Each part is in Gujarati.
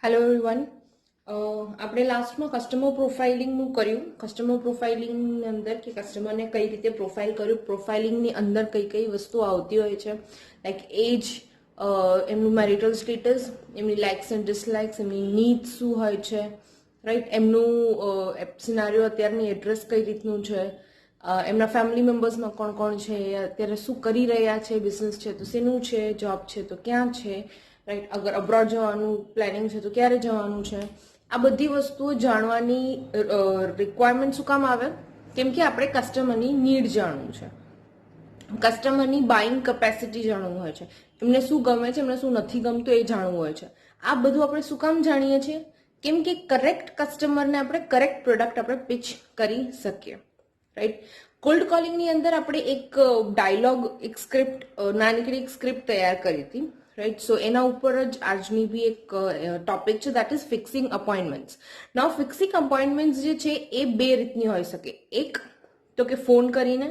Hello everyone. આપણે લાસ્ટમાં કસ્ટમર પ્રોફાઇલિંગનું કર્યું. કસ્ટમર પ્રોફાઇલિંગની અંદર કે કસ્ટમરને કઈ રીતે પ્રોફાઇલ કર્યું, પ્રોફાઇલિંગની અંદર કઈ કઈ વસ્તુ આવતી હોય છે, લાઈક એજ, એમનું મેરિટલ સ્ટેટસ, એમની લાઇક્સ એન્ડ ડિસલાઇક્સ, એમની નીડ્સ શું હોય છે, રાઈટ, એમનું સિનારીઓ અત્યારની એડ્રેસ કઈ રીતનું છે, એમના ફેમિલી મેમ્બર્સમાં કોણ કોણ છે, અત્યારે શું કરી રહ્યા છે, બિઝનેસ છે તો શેનું છે, જોબ છે તો ક્યાં છે, રાઈટ, અગર અબ્રોડ જવાનું પ્લાનિંગ છે તો ક્યારે જવાનું છે. આ બધી વસ્તુઓ જાણવાની રિક્વાયરમેન્ટ શું કામ આવે? કેમ કે આપણે કસ્ટમરની નીડ જાણવું છે, કસ્ટમરની બાઇંગ કેપેસિટી જાણવું હોય છે, એમને શું ગમે છે, એમને શું નથી ગમતું એ જાણવું હોય છે. આ બધું આપણે શું કામ જાણીએ છીએ? કેમ કે કરેક્ટ કસ્ટમરને આપણે કરેક્ટ પ્રોડક્ટ આપણે પિચ કરી શકીએ, રાઈટ. કોલ્ડ કોલિંગની અંદર આપણે એક ડાયલોગ, એક સ્ક્રિપ્ટ, નાનકડી એક સ્ક્રિપ્ટ તૈયાર કરી હતી, રાઈટ. સો એના ઉપર જ આજની બી એક ટોપિક છે, that is fixing appointments. Now fixing appointments જે છે એ બે રીતની હોઈ શકે. એક તો કે ફોન કરીને,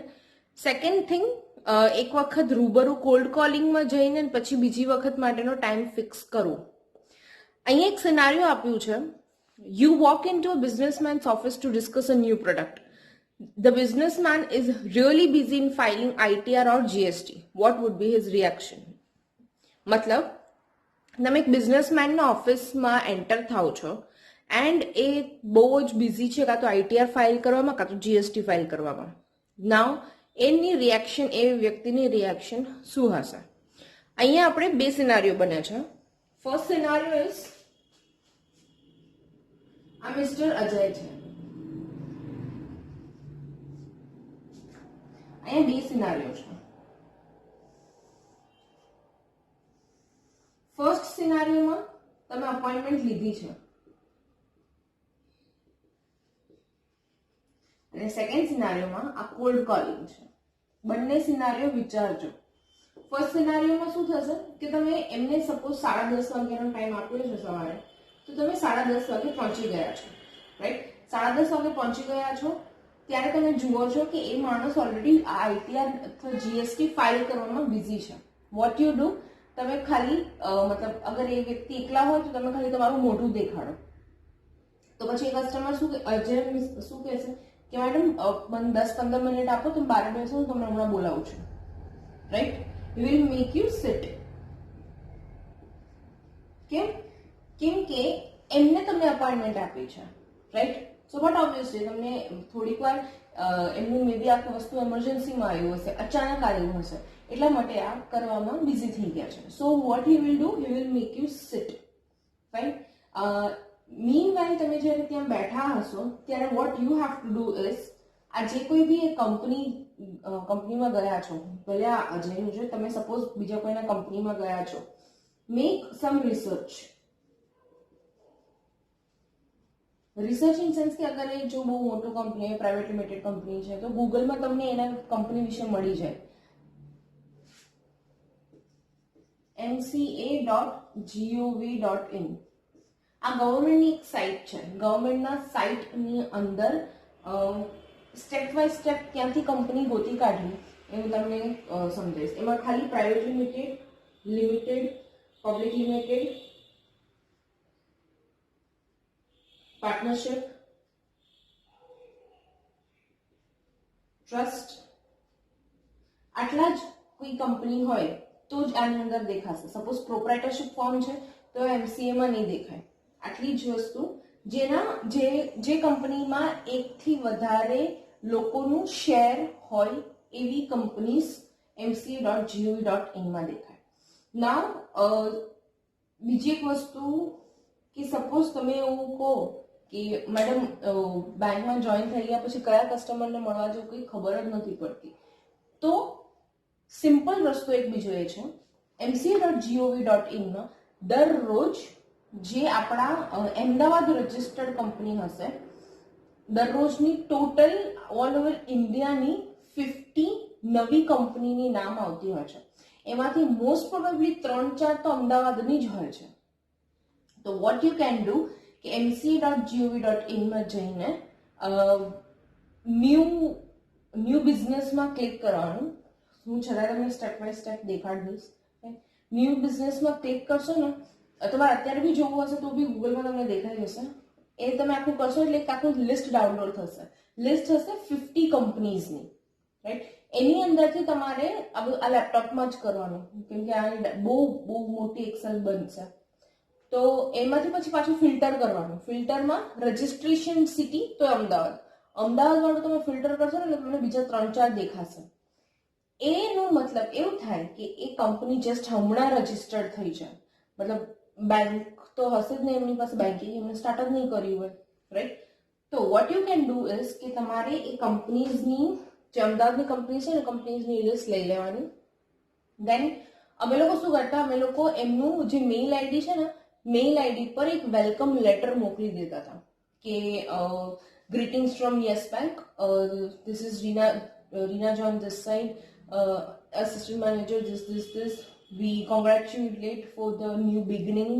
સેકન્ડ થિંગ એક વખત રૂબરૂ કોલ્ડ કોલિંગમાં જઈને પછી બીજી વખત માટેનો ટાઈમ ફિક્સ કરવો. અહીંયા એક સિનારીઓ આપ્યું છે. You walk in to a businessman's office to discuss a new product. The businessman is really busy in filing ITR or GST. What would be his reaction? મતલબ તમે એક બિઝનેસમેનના ઓફિસમાં એન્ટર થાવ છો એન્ડ એ બહુ જ બિઝી છે, કાં તો આઈટીઆર ફાઇલ કરવામાં કાં તો જીએસટી ફાઇલ કરવામાં. નાવ એની રિએક્શન, એ વ્યક્તિની રિએક્શન શું હશે? અહીંયા આપણે બે સિનારીઓ બને છે. ફર્સ્ટ સિનારીઓ ઇઝ, આ મિસ્ટર અજય છે. અહીંયા બે સિનારીઓ છે. ફર્સ્ટ સિનારીઓમાં તમે અપોઇન્ટમેન્ટ લીધી છે અને સેકન્ડ સિનારીઓમાં આ કોલ્ડ કોલિંગ છે. બંને સિનારીઓ વિચારજો. ફર્સ્ટ સિનારીઓમાં શું થશે કે તમે એમને સપોઝ 10:30 વાગ્યાનો ટાઈમ આપ્યો છે સવારે, તો તમે 10:30 વાગે પહોંચી ગયા છો, રાઈટ. 10:30 વાગે પહોંચી ગયા છો ત્યારે તમે જુઓ છો કે એ માણસ ઓલરેડી આઈટીઆર અથવા જીએસટી ફાઇલ કરવામાં બિઝી છે. વોટ યુ ડુ, તમે ખાલી મતલબ અગર એ વ્યક્તિ એકલા હોય તો તમે ખાલી તમારું મોઢું દેખાડો. તો પછી એ કસ્ટમર શું કહેશે કે મેડમ મને 10-15 મિનિટ આપો, તમે બહાર બેસો, હું તમને હમણાં બોલાવું છું, right. He will make you seat. કેમ? કેમ કે એમને તમને અપોઇન્ટમેન્ટ આપી છે, રાઈટ. સો બટ ઓબ્વિયસલી તમને થોડીક વાર એમનું મે બી આખી વસ્તુ એમરજન્સીમાં આવ્યું હશે, અચાનક આવ્યું હશે, એટલા માટે આ કરવામાં બિઝી થઈ ગયા છે. So what he will do, he will make you seat, right. Meanwhile તમે જ્યારે ત્યાં બેઠા હશો ત્યારે what you have to do is, આ જે કોઈ બી એક કંપનીમાં ગયા છો, ભલે આ અજયનું છે, તમે સપોઝ બીજા કોઈના કંપનીમાં ગયા છો, make sum research. Research in sense કે અગર એ જો બહુ મોટું કંપની હોય, પ્રાઇવેટ લિમિટેડ કંપની છે, તો ગૂગલમાં તમને એના કંપની વિશે મળી જાય. mca.gov.in આ ગવર્મેન્ટની એક સાઇટ છે. ગવર્મેન્ટના સાઇટની અંદર સ્ટેપ બાય સ્ટેપ ક્યાંથી કંપની ગોતી કાઢવી એ હું તમને સમજાવીશ. એમાં ખાલી private limited, public limited, partnership, trust, આટલા જ કોઈ કંપની હોય તો જ આની અંદર દેખાશે. સપોઝ પ્રોપ્રાઇટરશિપ ફોર્મ છે તો એમસીએમાં નહીં દેખાય. આટલી જ વસ્તુ જે કંપનીમાં એકથી વધારે લોકોનું શેર હોય એવી કંપનીઝ mca.gov.in માં દેખાય. નાવ બીજી એક વસ્તુ કે સપોઝ તમે એવું કહો કે મેડમ બેંકમાં જોઈન થઈ ગયા પછી કયા કસ્ટમરને મળવા જવું કંઈ ખબર જ નથી પડતી, તો સિમ્પલ રસ્તો એક બીજો એ છે, mca.gov.in માં દરરોજ જે આપણા અમદાવાદ રજિસ્ટર્ડ કંપની હશે, દરરોજની ટોટલ ઓલ ઓવર ઇન્ડિયાની 50 નવી કંપનીની નામ આવતી હોય છે. એમાંથી મોસ્ટ પ્રોબેબલી 3-4 તો અમદાવાદની જ હોય છે. તો વોટ યુ કેન ડુ કે mca.gov.in માં જઈને ન્યૂ બિઝનેસમાં ક્લિક કરવાનું. હું છતાં તમને સ્ટેપ બાય સ્ટેપ દેખાડીશ. ન્યૂ બિઝનેસમાં ક્લિક કરશો ને તમારે અત્યારે બી જોવું હશે તો બી ગૂગલમાં તમને દેખાઈ જશે. એ તમે આખું કરશો એટલે એક આખું લિસ્ટ ડાઉનલોડ થશે. લિસ્ટ હશે 50 કંપનીઝની, રાઈટ? એની અંદરથી તમારે આ લેપટોપમાં જ કરવાનું, કેમ કે આ બહુ બહુ મોટી એક્સેલ બનશે. તો એમાંથી પછી પાછું ફિલ્ટર કરવાનું. ફિલ્ટરમાં રજિસ્ટ્રેશન સિટી તો અમદાવાદ. અમદાવાદ વાળું તમે ફિલ્ટર કરશો ને એટલે તમને બીજા 3-4 દેખાશે. એનો મતલબ એવું થાય કે એ કંપની જસ્ટ હમણાં રજિસ્ટર્ડ થઈ છે, મતલબ બેંક તો હશે જ ને એમની પાસે, બેન્કિંગ એમને સ્ટાર્ટ જ નહીં કર્યું હોય, રાઈટ? તો what you can do is કે તમારે એ કંપનીઝની, જે અમદાવાદની કંપની છે ને, કંપનીઝની લિસ્ટ લઈ લેવાની. દેન અમે લોકો શું કરતા, અમે લોકો એમનું જે મેઇલ આઈડી છે ને, મેઇલ આઈડી પર એક વેલકમ લેટર મોકલી દેતા હતા કે greetings from Yes Bank, this is Reena John this side, assistant manager this, we congratulate for the new beginning,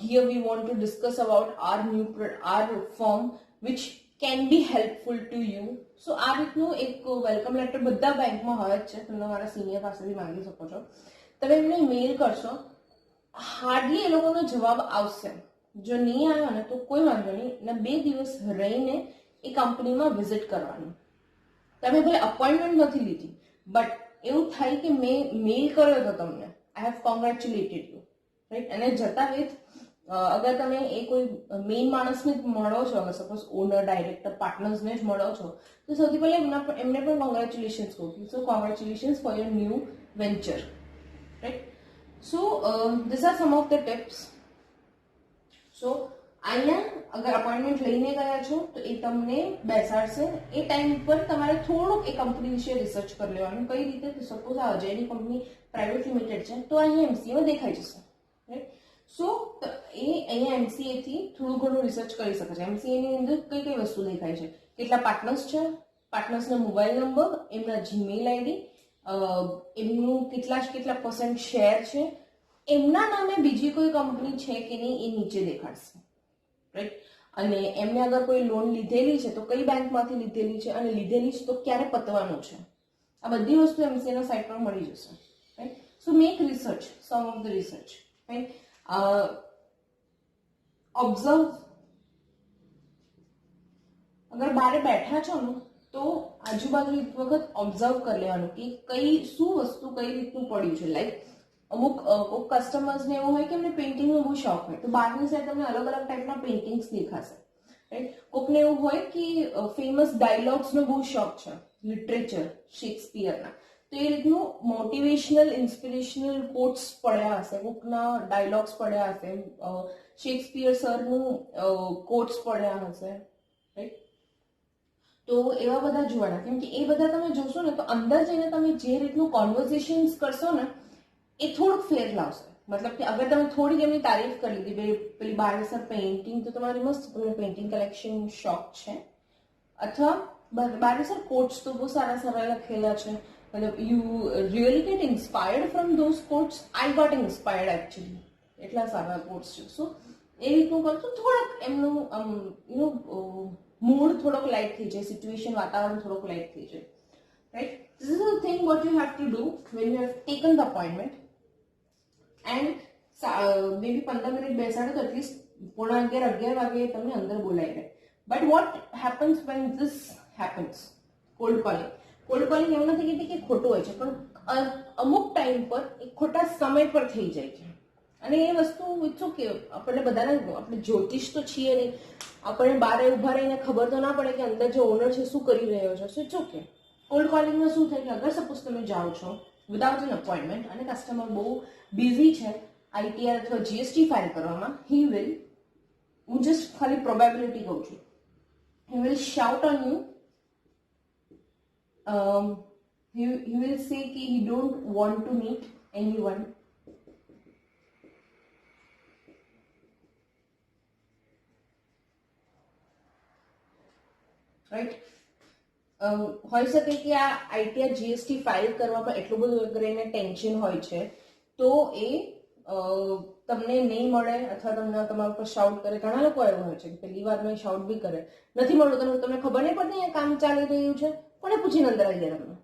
here we want to discuss about our firm which can be helpful to you. So આ રીતનું એક વેલકમ લેટર બધા બેંકમાં હોય જ છે, તમે મારા સિનિયર પાસેથી માંગી શકો છો. તમે એમને મેલ કરશો, હાર્ડલી એ લોકોનો જવાબ આવશે. જો નહીં આવ્યો ને તો કોઈ વાંધો નહીં, અને 2 દિવસ રહીને એ કંપનીમાં વિઝિટ કરવાનું. તમે ભાઈ અપોઇન્ટમેન્ટ નથી લીધી, બટ એવું થાય કે મેં મેલ કર્યો હતો તમને, I have congratulated you, right? અને જતા વેત અગર તમે એ કોઈ મેઇન માણસને જ મળો છો, અગર સપોઝ ઓનર, ડાયરેક્ટર, પાર્ટનર્સને જ મળો છો, તો સૌથી પહેલા એમને પણ કોંગ્રેચ્યુલેશન્સ કહો. So congratulations for your new venture, right? So this are some of the tips. So અહીંયા અગર અપોઇન્ટમેન્ટ લઈને ગયા છો તો એ તમને બેસાડશે. એ ટાઈમ પર તમારે થોડુંક એ કંપની વિશે રિસર્ચ કરી લેવાનું. કઈ રીતે? સપોઝ આ અજયની કંપની પ્રાઇવેટ લિમિટેડ છે તો અહીંયા એમસીએમાં દેખાઈ જશે, રાઈટ? સો એ અહીંયા એમસીએ થી થોડું ઘણું રિસર્ચ કરી શકે છે. એમસીએ ની અંદર કઈ કઈ વસ્તુ દેખાય છે, કેટલા પાર્ટનર્સ છે, પાર્ટનર્સના મોબાઈલ નંબર, એમના જીમેલ આઈડી, એમનું કેટલા % શેર છે, એમના નામે બીજી કોઈ કંપની છે કે નહીં એ નીચે દેખાડશે, રાઈટ? અને એમને અગર કોઈ લોન લીધેલી છે તો કઈ બેંકમાંથી લીધેલી છે, અને લીધેલી છે તો ક્યારે પતવાનું છે, આ બધી વસ્તુ એમસીએ ના સાઇટ પર મળી જશે, right? So make research, some of the research, right? Observe. અગર બારે બેઠા છો ને તો આજુબાજુ એક વખત ઓબ્ઝર્વ કરી લેવાનું કે શું વસ્તુ કઈ રીતનું પડ્યું છે. લાઈક અમુક કસ્ટમર્સને એવું હોય કે એમને પેઇન્ટિંગનો બહુ શોખ હોય, તો બહારની સાઈડ તમને અલગ અલગ ટાઈપના પેઇન્ટિંગ્સ દેખાશે, રાઈટ? કોકને એવું હોય કે ફેમસ ડાયલોગ્સનો બહુ શોખ છે, લિટરેચર શેક્સપિયરના, તો એ રીતનું મોટિવેશનલ ઇન્સ્પિરેશનલ કોટ્સ પડ્યા હશે, કોકના ડાયલોગ્સ પડ્યા હશે, શેક્સપિયર સરનું કોટ્સ પડ્યા હશે, રાઈટ? તો એવા બધા જોવાના, કેમ કે એ બધા તમે જોશો ને તો અંદર જઈને તમે જે રીતનું કોન્વર્ઝેશન્સ કરશો ને એ થોડુંક ફેર લાવશે. મતલબ કે અગર તમે થોડીક એમની તારીફ કરી લીધી, પેલી બારેસર પેઇન્ટિંગ તો તમારી મસ્ત, તમને પેઇન્ટિંગ કલેક્શન શોખ છે, અથવા બારેસર કોટ્સ તો બહુ સારા સારા લખેલા છે, મતલબ you really get inspired from those quotes. I got inspired actually, એટલા સારા કોટ્સ છે. સો એ રીતનું કરશો થોડોક એમનું મૂડ થોડોક લાઇટ થઈ જાય, સિચ્યુએશન, વાતાવરણ થોડોક લાઇટ થઈ જાય, right? This is the thing what you have to do when you have taken the appointment. And maybe 15 minute બેસાડે તો એટલીસ્ટ 11:30 વાગે તમને અંદર બોલાવી લે. But what happens van this happens? Cold calling એવું નથી કહેતી કે ખોટું હોય છે, પણ અમુક ટાઈમ પર એ ખોટા સમય પર થઈ જાય છે. અને એ વસ્તુ ઇટ્સ ઓકે, આપણને બધાને, આપણે જ્યોતિષ તો છીએ નહીં, આપણને બહાર ઉભા રહીને ખબર તો ના પડે કે અંદર જે ઓનર છે શું કરી રહ્યો છે. So it's okay. કોલ્ડ કોલિંગમાં શું થાય કે અગર સપોઝ તમે જાઓ છો વિદાઉટ એન અપોઇન્ટમેન્ટ અને કસ્ટમર બહુ બિઝી છે આઈટીઆર અથવા જીએસટી ફાઇલ કરવામાં, હું જસ્ટ ખાલી પ્રોબેબિલિટી કહું છું, he will shout on you, he will say कि he don't want to meet anyone, right? હોઈ શકે કે આ આઈટીઆર જીએસટી ફાઇલ કરવામાં એટલું બધું અગર એને ટેન્શન હોય છે તો એ તમને નહીં મળે અથવા તમને તમારા ઉપર શાઉટ કરે. ઘણા લોકો એવું હોય છે કે પહેલી વારમાં શાઉટ બી કરે, નથી મળતું, તમને ખબર નહીં પડતી અહીંયા કામ ચાલી રહ્યું છે, કોને પૂછીને અંદર આવી ગયા તમને?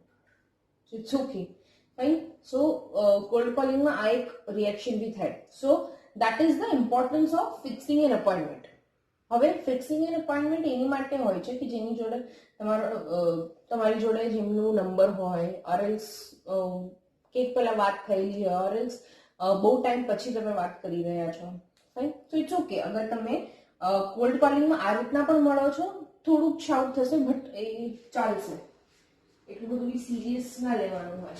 It's okay, fine. So cold કોલિંગમાં આ એક રિએક્શન બી થાય. So that is the importance of fixing an appointment. હવે ફિક્સિંગ એન અપોઇન્ટમેન્ટ એની માટે હોય છે કે જેની જોડે તમારી જોડે જેમનું નંબર હોય, ઓરલ્સ કેક પહેલા વાત થયેલી હોય, ઓરલ્સ બહુ ટાઈમ પછી તમે વાત કરી રહ્યા છો. ફાઇન, તો ઇટ્સ ઓકે. અગર તમે કોલ્ડ કોલિંગમાં આ રીતના પણ મળો છો, થોડુંક શાઉટ થશે, બટ એ ચાલશે. એટલું બધું બી સિરિયસ ના લેવાનું હોય.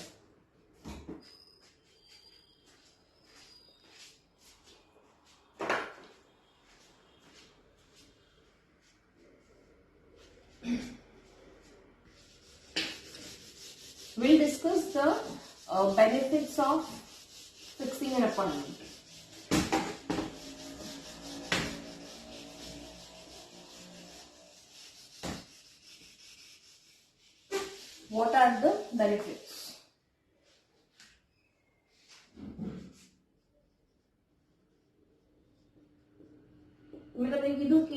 We'll discuss the benefits of fixing an appointment. What are the benefits? મેં તમને કીધું કે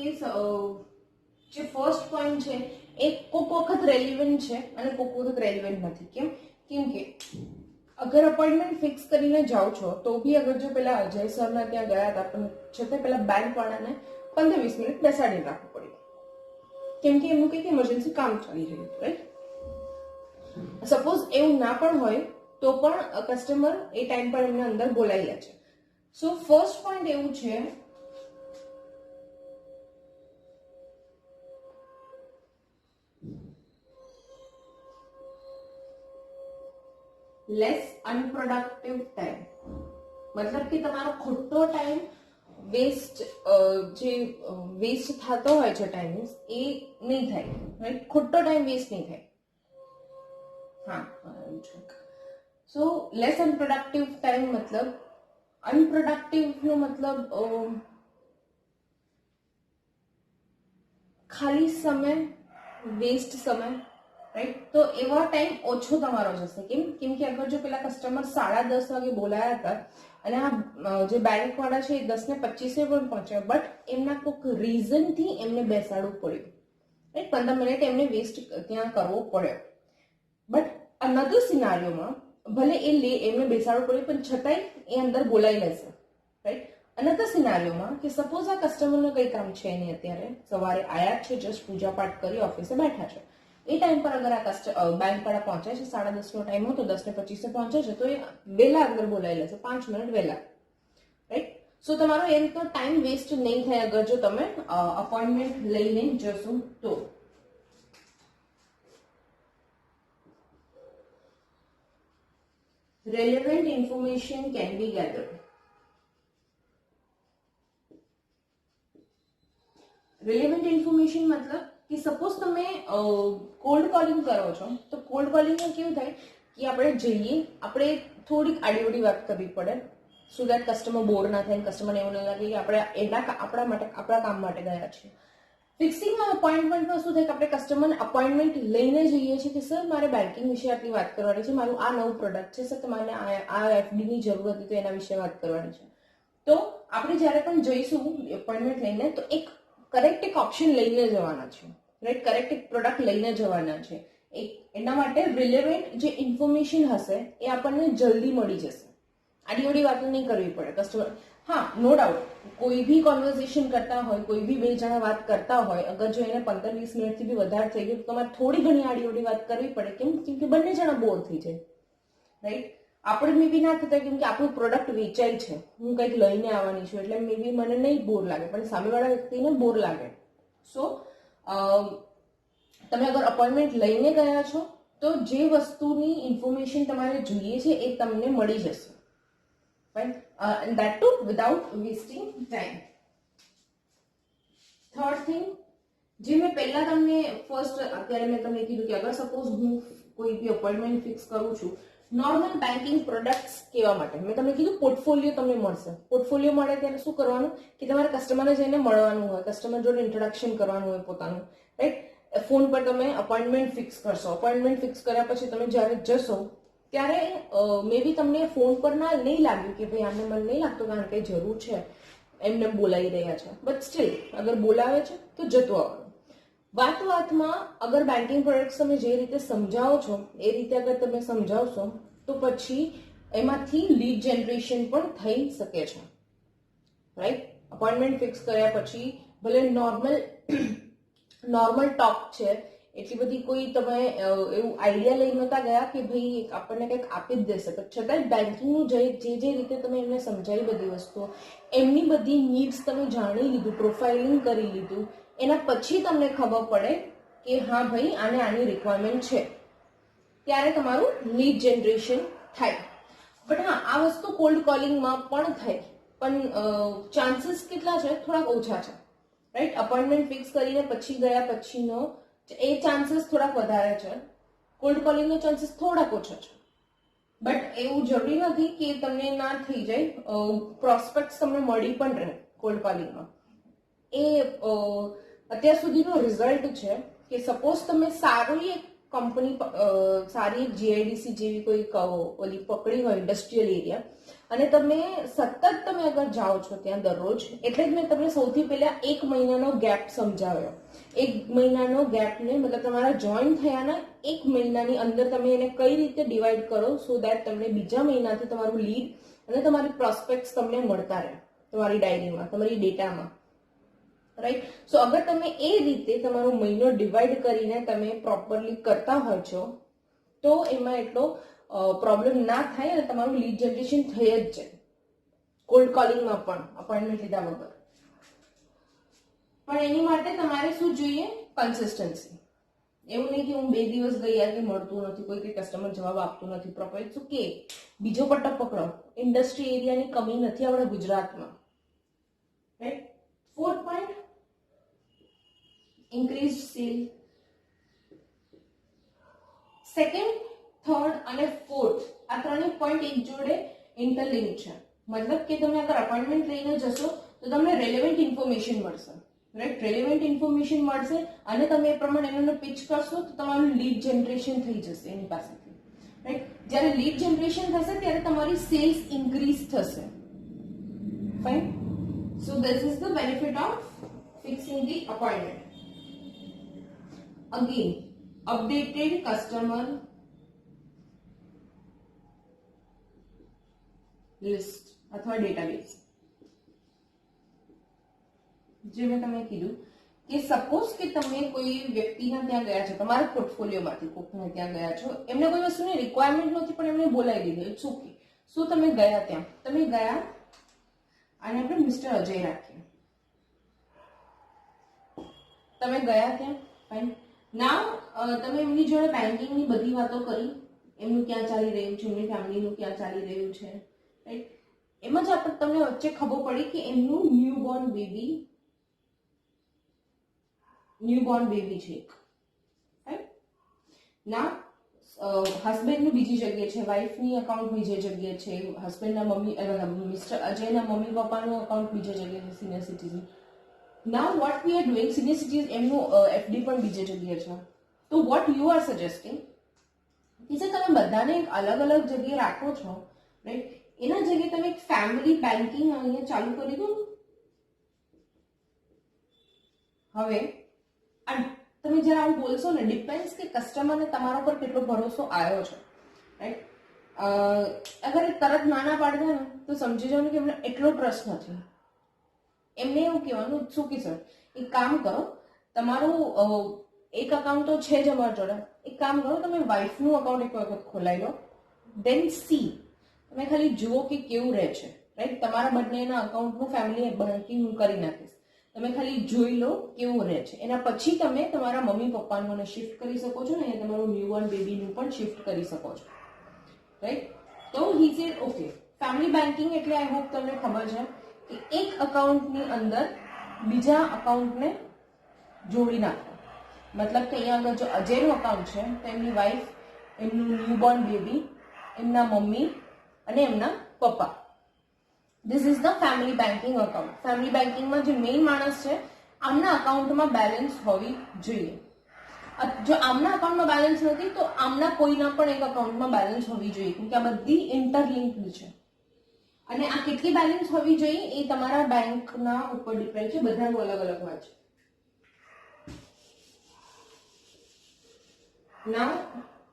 જે ફર્સ્ટ પોઈન્ટ છે એ કોઈક વખત રેલિવન્ટ છે અને કોઈક વખત રેલિવન્ટ નથી. કેમ કે અગર અપોઇન્ટમેન્ટ ફિક્સ કરીને જાઓ છો તો બી અગર જો પેલા અજય સરના ત્યાં ગયા હતા પણ છતાં પેલા બેંક વાળાને 15-20 મિનિટ બેસાડીને રાખવું પડ્યું, કેમ કે એમનું કંઈક ઇમરજન્સી કામ ચાલી રહ્યું હતું, રાઈટ? સપોઝ એવું ના પણ હોય તો પણ કસ્ટમર એ ટાઈમ પર એમને અંદર બોલાવી લે છે. સો ફર્સ્ટ પોઈન્ટ એવું છે લેસ અનપ્રોડક્ટિવ ટાઈમ. મતલબ કે તમારો ખોટો ટાઈમ વેસ્ટ થતો હોય છે ટાઈમ એ નહીં થાય, રાઈટ? ખોટો ટાઈમ વેસ્ટ નહીં થાય. હા, સો લેસ અનપ્રોડક્ટિવ ટાઈમ મતલબ અનપ્રોડક્ટિવ નો મતલબ ખાલી સમય, વેસ્ટ સમય, રાઈટ? તો એવા ટાઈમ ઓછો તમારો જશે. કેમ કે અગર જો પેલા કસ્ટમર 10:30 વાગે બોલાયા હતા અને આ જે બેંક વાળા છે એ 10:25 પણ પહોંચ્યા, બટ એમના કોઈક રીઝન થી એમને બેસાડવું પડ્યું, રાઈટ? 15 મિનિટ એમને વેસ્ટ ત્યાં કરવો પડ્યો. બટ અનધર સિનારીઓમાં ભલે એમને બેસાડવું પડ્યું પણ છતાંય એ અંદર બોલાઈ લેશે, રાઈટ? અનધર સિનારીઓમાં કે સપોઝ આ કસ્ટમરનું કંઈ કામ છે નહીં, અત્યારે સવારે આયા છે, જસ્ટ પૂજા પાઠ કરી ઓફિસે બેઠા છે, એ ટાઈમ પર અગર આ બેંક વાળા પહોંચે છે, 10:30 નો ટાઈમ હતો, 10:25 પહોંચે છે, તો એ વહેલા અંદર બોલાવી લેશે, 5 મિનિટ વહેલા, રાઈટ? સો તમારો એ રીતનો ટાઈમ વેસ્ટ નહીં થાય અગર જો તમે અપોઇન્ટમેન્ટ લઈને જશો તો. Relevant information can be gathered. Relevant information મતલબ કે સપોઝ તમે કોલ્ડ કોલિંગ કરો છો તો કોલ્ડ કોલિંગમાં કેવું થાય કે આપણે જઈએ, આપણે થોડીક આડીઓડી વાત કરવી પડે સો દેટ કસ્ટમર બોર ના થાય, કસ્ટમરને એવું ના લાગે કે આપણે આપણા કામ માટે ગયા છીએ. ફિક્સિંગ અપોઇન્ટમેન્ટમાં શું થાય કે આપણે કસ્ટમરને અપોઇન્ટમેન્ટ લઈને જઈએ છીએ કે સર મારે બેન્કિંગ વિશે આટલી વાત કરવાની છે, મારું આ નવું પ્રોડક્ટ છે, સર તમારે આ એફડીની જરૂર હતી તો એના વિશે વાત કરવાની છે. તો આપણે જ્યારે પણ જઈશું અપોઇન્ટમેન્ટ લઈને તો કરેક્ટ એક ઓપ્શન લઈને જવાના છે, રાઈટ? કરેક્ટ એક પ્રોડક્ટ લઈને જવાના છે. એના માટે રિલેવન્ટ જે ઇન્ફોર્મેશન હશે એ આપણને જલ્દી મળી જશે. આડીઓડી વાતો નહીં કરવી પડે કસ્ટમર. હા, નો ડાઉટ, કોઈ બી કોન્વર્ઝેશન કરતા હોય, કોઈ બી બે જણા વાત કરતા હોય, અગર જો એને 15-20 મિનિટથી બી વધારે થઈ ગયું તો તમારે થોડી ઘણી આડીઓડી વાત કરવી પડે. કેમ કે બંને જણા બોર થઈ જાય, રાઈટ? આપણે મે બી ના થતા કેમ કે આપણું પ્રોડક્ટ વેચાય છે, હું કંઈક લઈને આવવાની છું એટલે મે બી મને નહીં બોર લાગે પણ સામેવાળા વ્યક્તિને બોર લાગે. સો તમે અગર અપોઇન્ટમેન્ટ લઈને ગયા છો તો જે વસ્તુની ઇન્ફોર્મેશન તમારે જોઈએ છે એ તમને મળી જશે, right? and that too without wasting time. Third thing, જે મેં પહેલા તમને અત્યારે મેં તમને કીધું કે અગર સપોઝ હું કોઈ બી અપોઇન્ટમેન્ટ ફિક્સ કરું છું નોર્મલ બેન્કિંગ પ્રોડક્ટ્સ કેવા માટે મેં તમને કીધું પોર્ટફોલિયો તમને મળશે. પોર્ટફોલિયો મળે ત્યારે શું કરવાનું કે તમારે કસ્ટમરને જઈને મળવાનું હોય, કસ્ટમર જોડે ઇન્ટ્રોડક્શન કરવાનું હોય પોતાનું, રાઈટ? ફોન પર તમે અપોઇન્ટમેન્ટ ફિક્સ કરશો. અપોઇન્ટમેન્ટ ફિક્સ કર્યા પછી તમે જ્યારે જશો ત્યારે મે બી તમને ફોન પર નહીં લાગ્યું કે ભાઈ આને મને નહીં લાગતું કારણ કે જરૂર છે, એમને બોલાવી રહ્યા છે, બટ સ્ટીલ અગર બોલાવે છે તો જતો આવવાનું. વાતમાં અગર બેન્કિંગ પ્રોડક્ટ્સ તમે જે રીતે સમજાવો છો એ રીતે અગર તમે સમજાવશો તો પછી એમાંથી લીડ જનરેશન પણ થઈ શકે છે, રાઈટ. અપોઇન્ટમેન્ટ ફિક્સ કર્યા પછી ભલે નોર્મલ ટોક છે, એટલી બધી કોઈ તમે એવું આઈડિયા લઈ નતા ગયા કે ભાઈ આપણને કંઈક આપી જ દેશે, પણ છતાંય બેન્કિંગનું જે રીતે તમે એમને સમજાવી બધી વસ્તુઓ, એમની બધી નીડ્સ તમે જાણી લીધું, પ્રોફાઇલિંગ કરી લીધું, એના પછી તમને ખબર પડે કે હા ભાઈ આને આની રિક્વાયરમેન્ટ છે, ત્યારે તમારું લીડ જનરેશન થાય. બટ હા, આ વસ્તુ કોલ્ડ કોલિંગમાં પણ થાય, પણ ચાન્સીસ કેટલા છે? થોડાક ઓછા છે, રાઈટ. અપોઇન્ટમેન્ટ ફિક્સ કરીને પછી ગયા પછીનો એ ચાન્સીસ થોડાક વધારે છે, કોલ્ડ કોલિંગનો ચાન્સીસ થોડાક ઓછા છે. બટ એવું જરૂરી નથી કે તમને ના થઈ જાય, પ્રોસ્પેક્ટ તમને મળી પણ રહે કોલ્ડ કોલિંગમાં. એ અત્યાર સુધીનો રિઝલ્ટ છે કે સપોઝ તમે સારી એક કંપની, સારી જીઆઈડીસી જેવી કોઈ ઓલી પકડી હોય ઇન્ડસ્ટ્રીયલ એરિયા, અને તમે સતત તમે અગર જાઓ છો ત્યાં દરરોજ, એટલે જ મેં તમને સૌથી પહેલા 1 મહિનાનો ગેપ સમજાવ્યો. 1 મહિનાનો ગેપને મતલબ તમારા જોઈન થયાના 1 મહિનાની અંદર તમે એને કઈ રીતે ડિવાઈડ કરો સો દેટ તમને બીજા મહિનાથી તમારું લીડ અને તમારી પ્રોસ્પેક્ટ્સ તમને મળતા રહે તમારી ડાયરીમાં, તમારી ડેટામાં, રાઈટ. સો અગર તમે એ રીતે તમારો મહિનો ડિવાઈડ કરીને તમે પ્રોપરલી કરતા હોય છો તો એમાં એટલો પ્રોબ્લેમ ના થાય અને તમારું લીડ જનરેશન થઈ જ જાય, કોલ્ડ કોલિંગમાં પણ અપોઇન્ટમેન્ટ લીધા વગર. પણ એની માટે તમારે શું જોઈએ? કન્સિસ્ટન્સી. એવું નહીં કે હું 2 દિવસ ગઈ કે મળતું નથી, કોઈ કસ્ટમર જવાબ આપતું નથી પ્રોપર, ઇટ્સ ઓકે, બીજો પટ્ટો પકડો. ઇન્ડસ્ટ્રી એરિયાની કમી નથી આપણા ગુજરાતમાં, right. 4th point, increase cell. Second, third અને ફોર્થ આ ત્રણેય પોઈન્ટ એક જોડે ઇન્ટરલિંક છે. મતલબ કે તમે અગર અપોઇન્ટમેન્ટ લઈને જશો તો તમને રેલેવન્ટ ઇન્ફોર્મેશન મળશે, રાઈટ. રેલેવન્ટ ઇન્ફોર્મેશન મળશે અને તમે એ પ્રમાણે એનો પિચ કરશો તો તમારું લીડ જનરેશન થઈ જશે એની પાસેથી, રાઈટ. જ્યારે લીડ જનરેશન થશે ત્યારે તમારી સેલ્સ ઇન્ક્રીઝ થશે. Fine. So this is the benefit of fixing the appointment. Again, updated customer list અથવા ડેટાબેઝ. જે મેં તમને કીધું કે સપોઝ કે તમે કોઈ વ્યક્તિના ત્યાં ગયા છો, તમારા પોર્ટફોલિયોમાંથી કોઈકને ત્યાં ગયા છો, એમને કોઈ વસ્તુની રિક્વાયરમેન્ટ નહોતી પણ એમને બોલાવી દીધું, ઇટ્સ ઓકે. શું તમે ગયા ત્યાં, તમે ગયા અને આપણે મિસ્ટર અજય રાખીએ, તમે ગયા ત્યાં, ફાઇન. નાવ તમે એમની જોડે બેન્કિંગની બધી વાતો કરી, એમનું ક્યાં ચાલી રહ્યું છે, એમની ફેમિલીનું ક્યાં ચાલી રહ્યું છે, રાઈટ. એમાં જ આપણે તમને વચ્ચે ખબર પડી કે એમનું ન્યૂબોર્ન બેબી છે, રાઈટ. ના હસબન્ડનું બીજી જગ્યાએ છે, વાઇફની અકાઉન્ટ બીજી જગ્યાએ છે, હસબન્ડના મમ્મી મિસ્ટર અજયના મમ્મી પપ્પાનું અકાઉન્ટ બીજી જગ્યાએ છે, senior citizen. Now what we are doing, senior citizens એમનું FD પણ બીજી જગ્યાએ છે. તો what you are suggesting કે જે તમે બધાને અલગ અલગ જગ્યાએ રાખો છો, રાઈટ, એના જગ્યાએ તમે એક ફેમિલી બેન્કિંગ અહીંયા ચાલુ કરી દો. હવે તમે જરા આવું બોલશો ને, ડિપેન્ડ્સ કે કસ્ટમરને તમારા પર કેટલો ભરોસો આવ્યો છે, રાઈટ. અગર તરત નાના પાડી દે ને તો સમજી જવાનું કે એમને એટલો ટ્રસ્ટ નથી. એમને એવું કહેવાનું શું કે સર એક કામ કરો, તમારું એક અકાઉન્ટ તો છે જ અમારા જોડે, એક કામ કરો તમે વાઇફનું અકાઉન્ટ એક વખત ખોલાવી લો, દેન સી, તમે ખાલી જુઓ કે કેવું રહે છે, રાઈટ. તમારા બંનેના અકાઉન્ટનું ફેમિલી બેન્કિંગ હું કરી નાખીશ, તમે ખાલી જોઈ લો કેવું રહે છે, એના પછી તમે તમારા મમ્મી પપ્પાનું શિફ્ટ કરી શકો છો ને તમારું ન્યૂબોર્ન બેબીનું પણ શિફ્ટ કરી શકો છો, રાઈટ. તો he said okay. Family banking એટલે આઈ હોપ તમને ખબર છે કે એક અકાઉન્ટની અંદર બીજા અકાઉન્ટને જોડી નાખો. મતલબ કે અહીંયા આગળ જો અજયનું અકાઉન્ટ છે તો એમની વાઈફ, એમનું ન્યૂબોર્ન બેબી, એમના મમ્મી અને એમના papa, this is the family banking account. Family બેન્કિંગમાં જે મેઇન માણસ છે આમના અકાઉન્ટમાં બેલેન્સ હોવી જોઈએ. જો આમના અકાઉન્ટમાં બેલેન્સ નથી તો આમના કોઈના પણ એક અકાઉન્ટમાં બેલેન્સ હોવી જોઈએ, કેમ કે આ બધી ઇન્ટરલિંક્ડ છે. અને આ કેટલી બેલેન્સ હોવી જોઈએ એ તમારા બેંકના ઉપર ડિપેન્ડ છે, બધાનું અલગ અલગ હોય છે. ના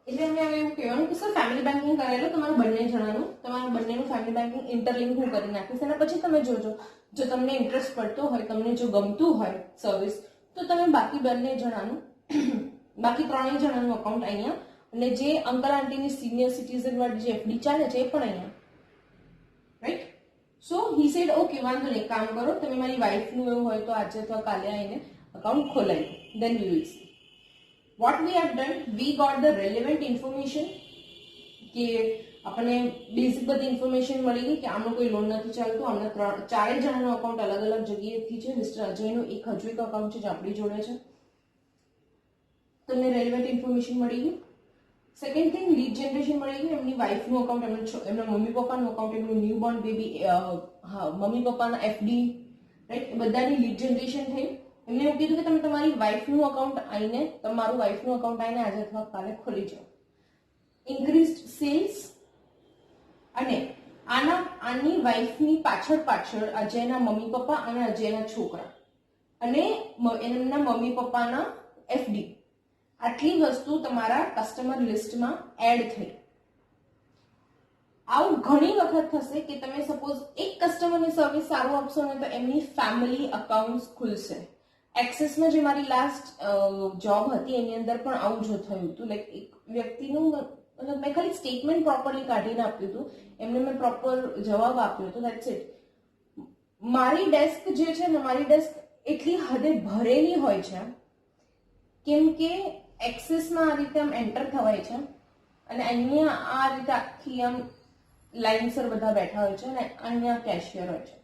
એટલે એમને એવું કહેવાનું કે સર ફેમિલી બેન્કિંગ કરેલો તમારા બંને જણાનું, તમારા બંનેનું ફેમિલી બેન્કિંગ ઇન્ટરલિંક હું કરી નાખીશ, એના પછી તમે જોજો જો તમને ઇન્ટરેસ્ટ પડતો હોય, તમને જો ગમતું હોય સર્વિસ, તો તમે બાકી બંને જણાનું બાકી ત્રણેય જણાનું અકાઉન્ટ અહીંયા, અને જે અંકલ આંટીની સિનિયર સિટીઝન વાળી જે એફડી ચાલે છે એ પણ અહીંયા, right. So he said okay, વાંધો નહીં, કામ કરો તમે, મારી વાઈફનું એવું હોય તો આજે અથવા કાલે આવીને અકાઉન્ટ ખોલાવી દો, then we will see. What we have done, we got the relevant information, કે આપણને બેઝિક બધી ઇન્ફોર્મેશન મળી ગઈ કે આમનો કોઈ લોન નથી ચાલતું, આમના ચારેય જણાનું અકાઉન્ટ અલગ અલગ જગ્યાએથી છે. મિસ્ટર અજયનું એક હજુ એક અકાઉન્ટ છે જે આપણી જોડે છે. તમને રેલેવન્ટ ઇન્ફોર્મેશન મળી ગયું. સેકન્ડ થિંગ, લીડ જનરેશન મળી ગયું. એમની વાઈફનું અકાઉન્ટ, એમના મમ્મી પપ્પાનું અકાઉન્ટ, એમનું ન્યૂબોર્ન બેબી, મમ્મી પપ્પાના એફડી, રાઈટ, બધાની લીડ જનરેશન થઈ. એમને એવું કીધું કે તમે તમારી વાઈફનું અકાઉન્ટ આવીને, તમારું વાઈફનું અકાઉન્ટ આવીને આજે અથવા કાલે ખોલી જાઓ. ઇન્ક્રીઝડ સેલ્સ, અને આની વાઈફની પાછળ અજયના મમ્મી પપ્પા અને અજયના છોકરા અને એમના મમ્મી પપ્પાના એફડી, આટલી વસ્તુ તમારા કસ્ટમર લિસ્ટમાં એડ થઈ. આવું ઘણી વખત થશે કે તમે સપોઝ એક કસ્ટમરની સર્વિસ સારું આપશો ને તો એમની ફેમિલી અકાઉન્ટ ખુલશે. એક્સેસમાં જે મારી લાસ્ટ જોબ હતી એની અંદર પણ આવું જ થયું હતું. લાઈક એક વ્યક્તિનું, મેં ખાલી સ્ટેટમેન્ટ પ્રોપરલી કાઢીને આપ્યું હતું, એમને મેં પ્રોપર જવાબ આપ્યો હતો, દેટ્સ ઇટ. મારી ડેસ્ક જે છે ને, મારી ડેસ્ક એટલી હદે ભરેલી હોય છે કેમ કે એક્સેસમાં આ રીતે આમ એન્ટર થવાય છે અને અહીંયા આ રીતે આખી આમ લાઇનસર બધા બેઠા હોય છે અને અહીંયા કેશિયર હોય છે,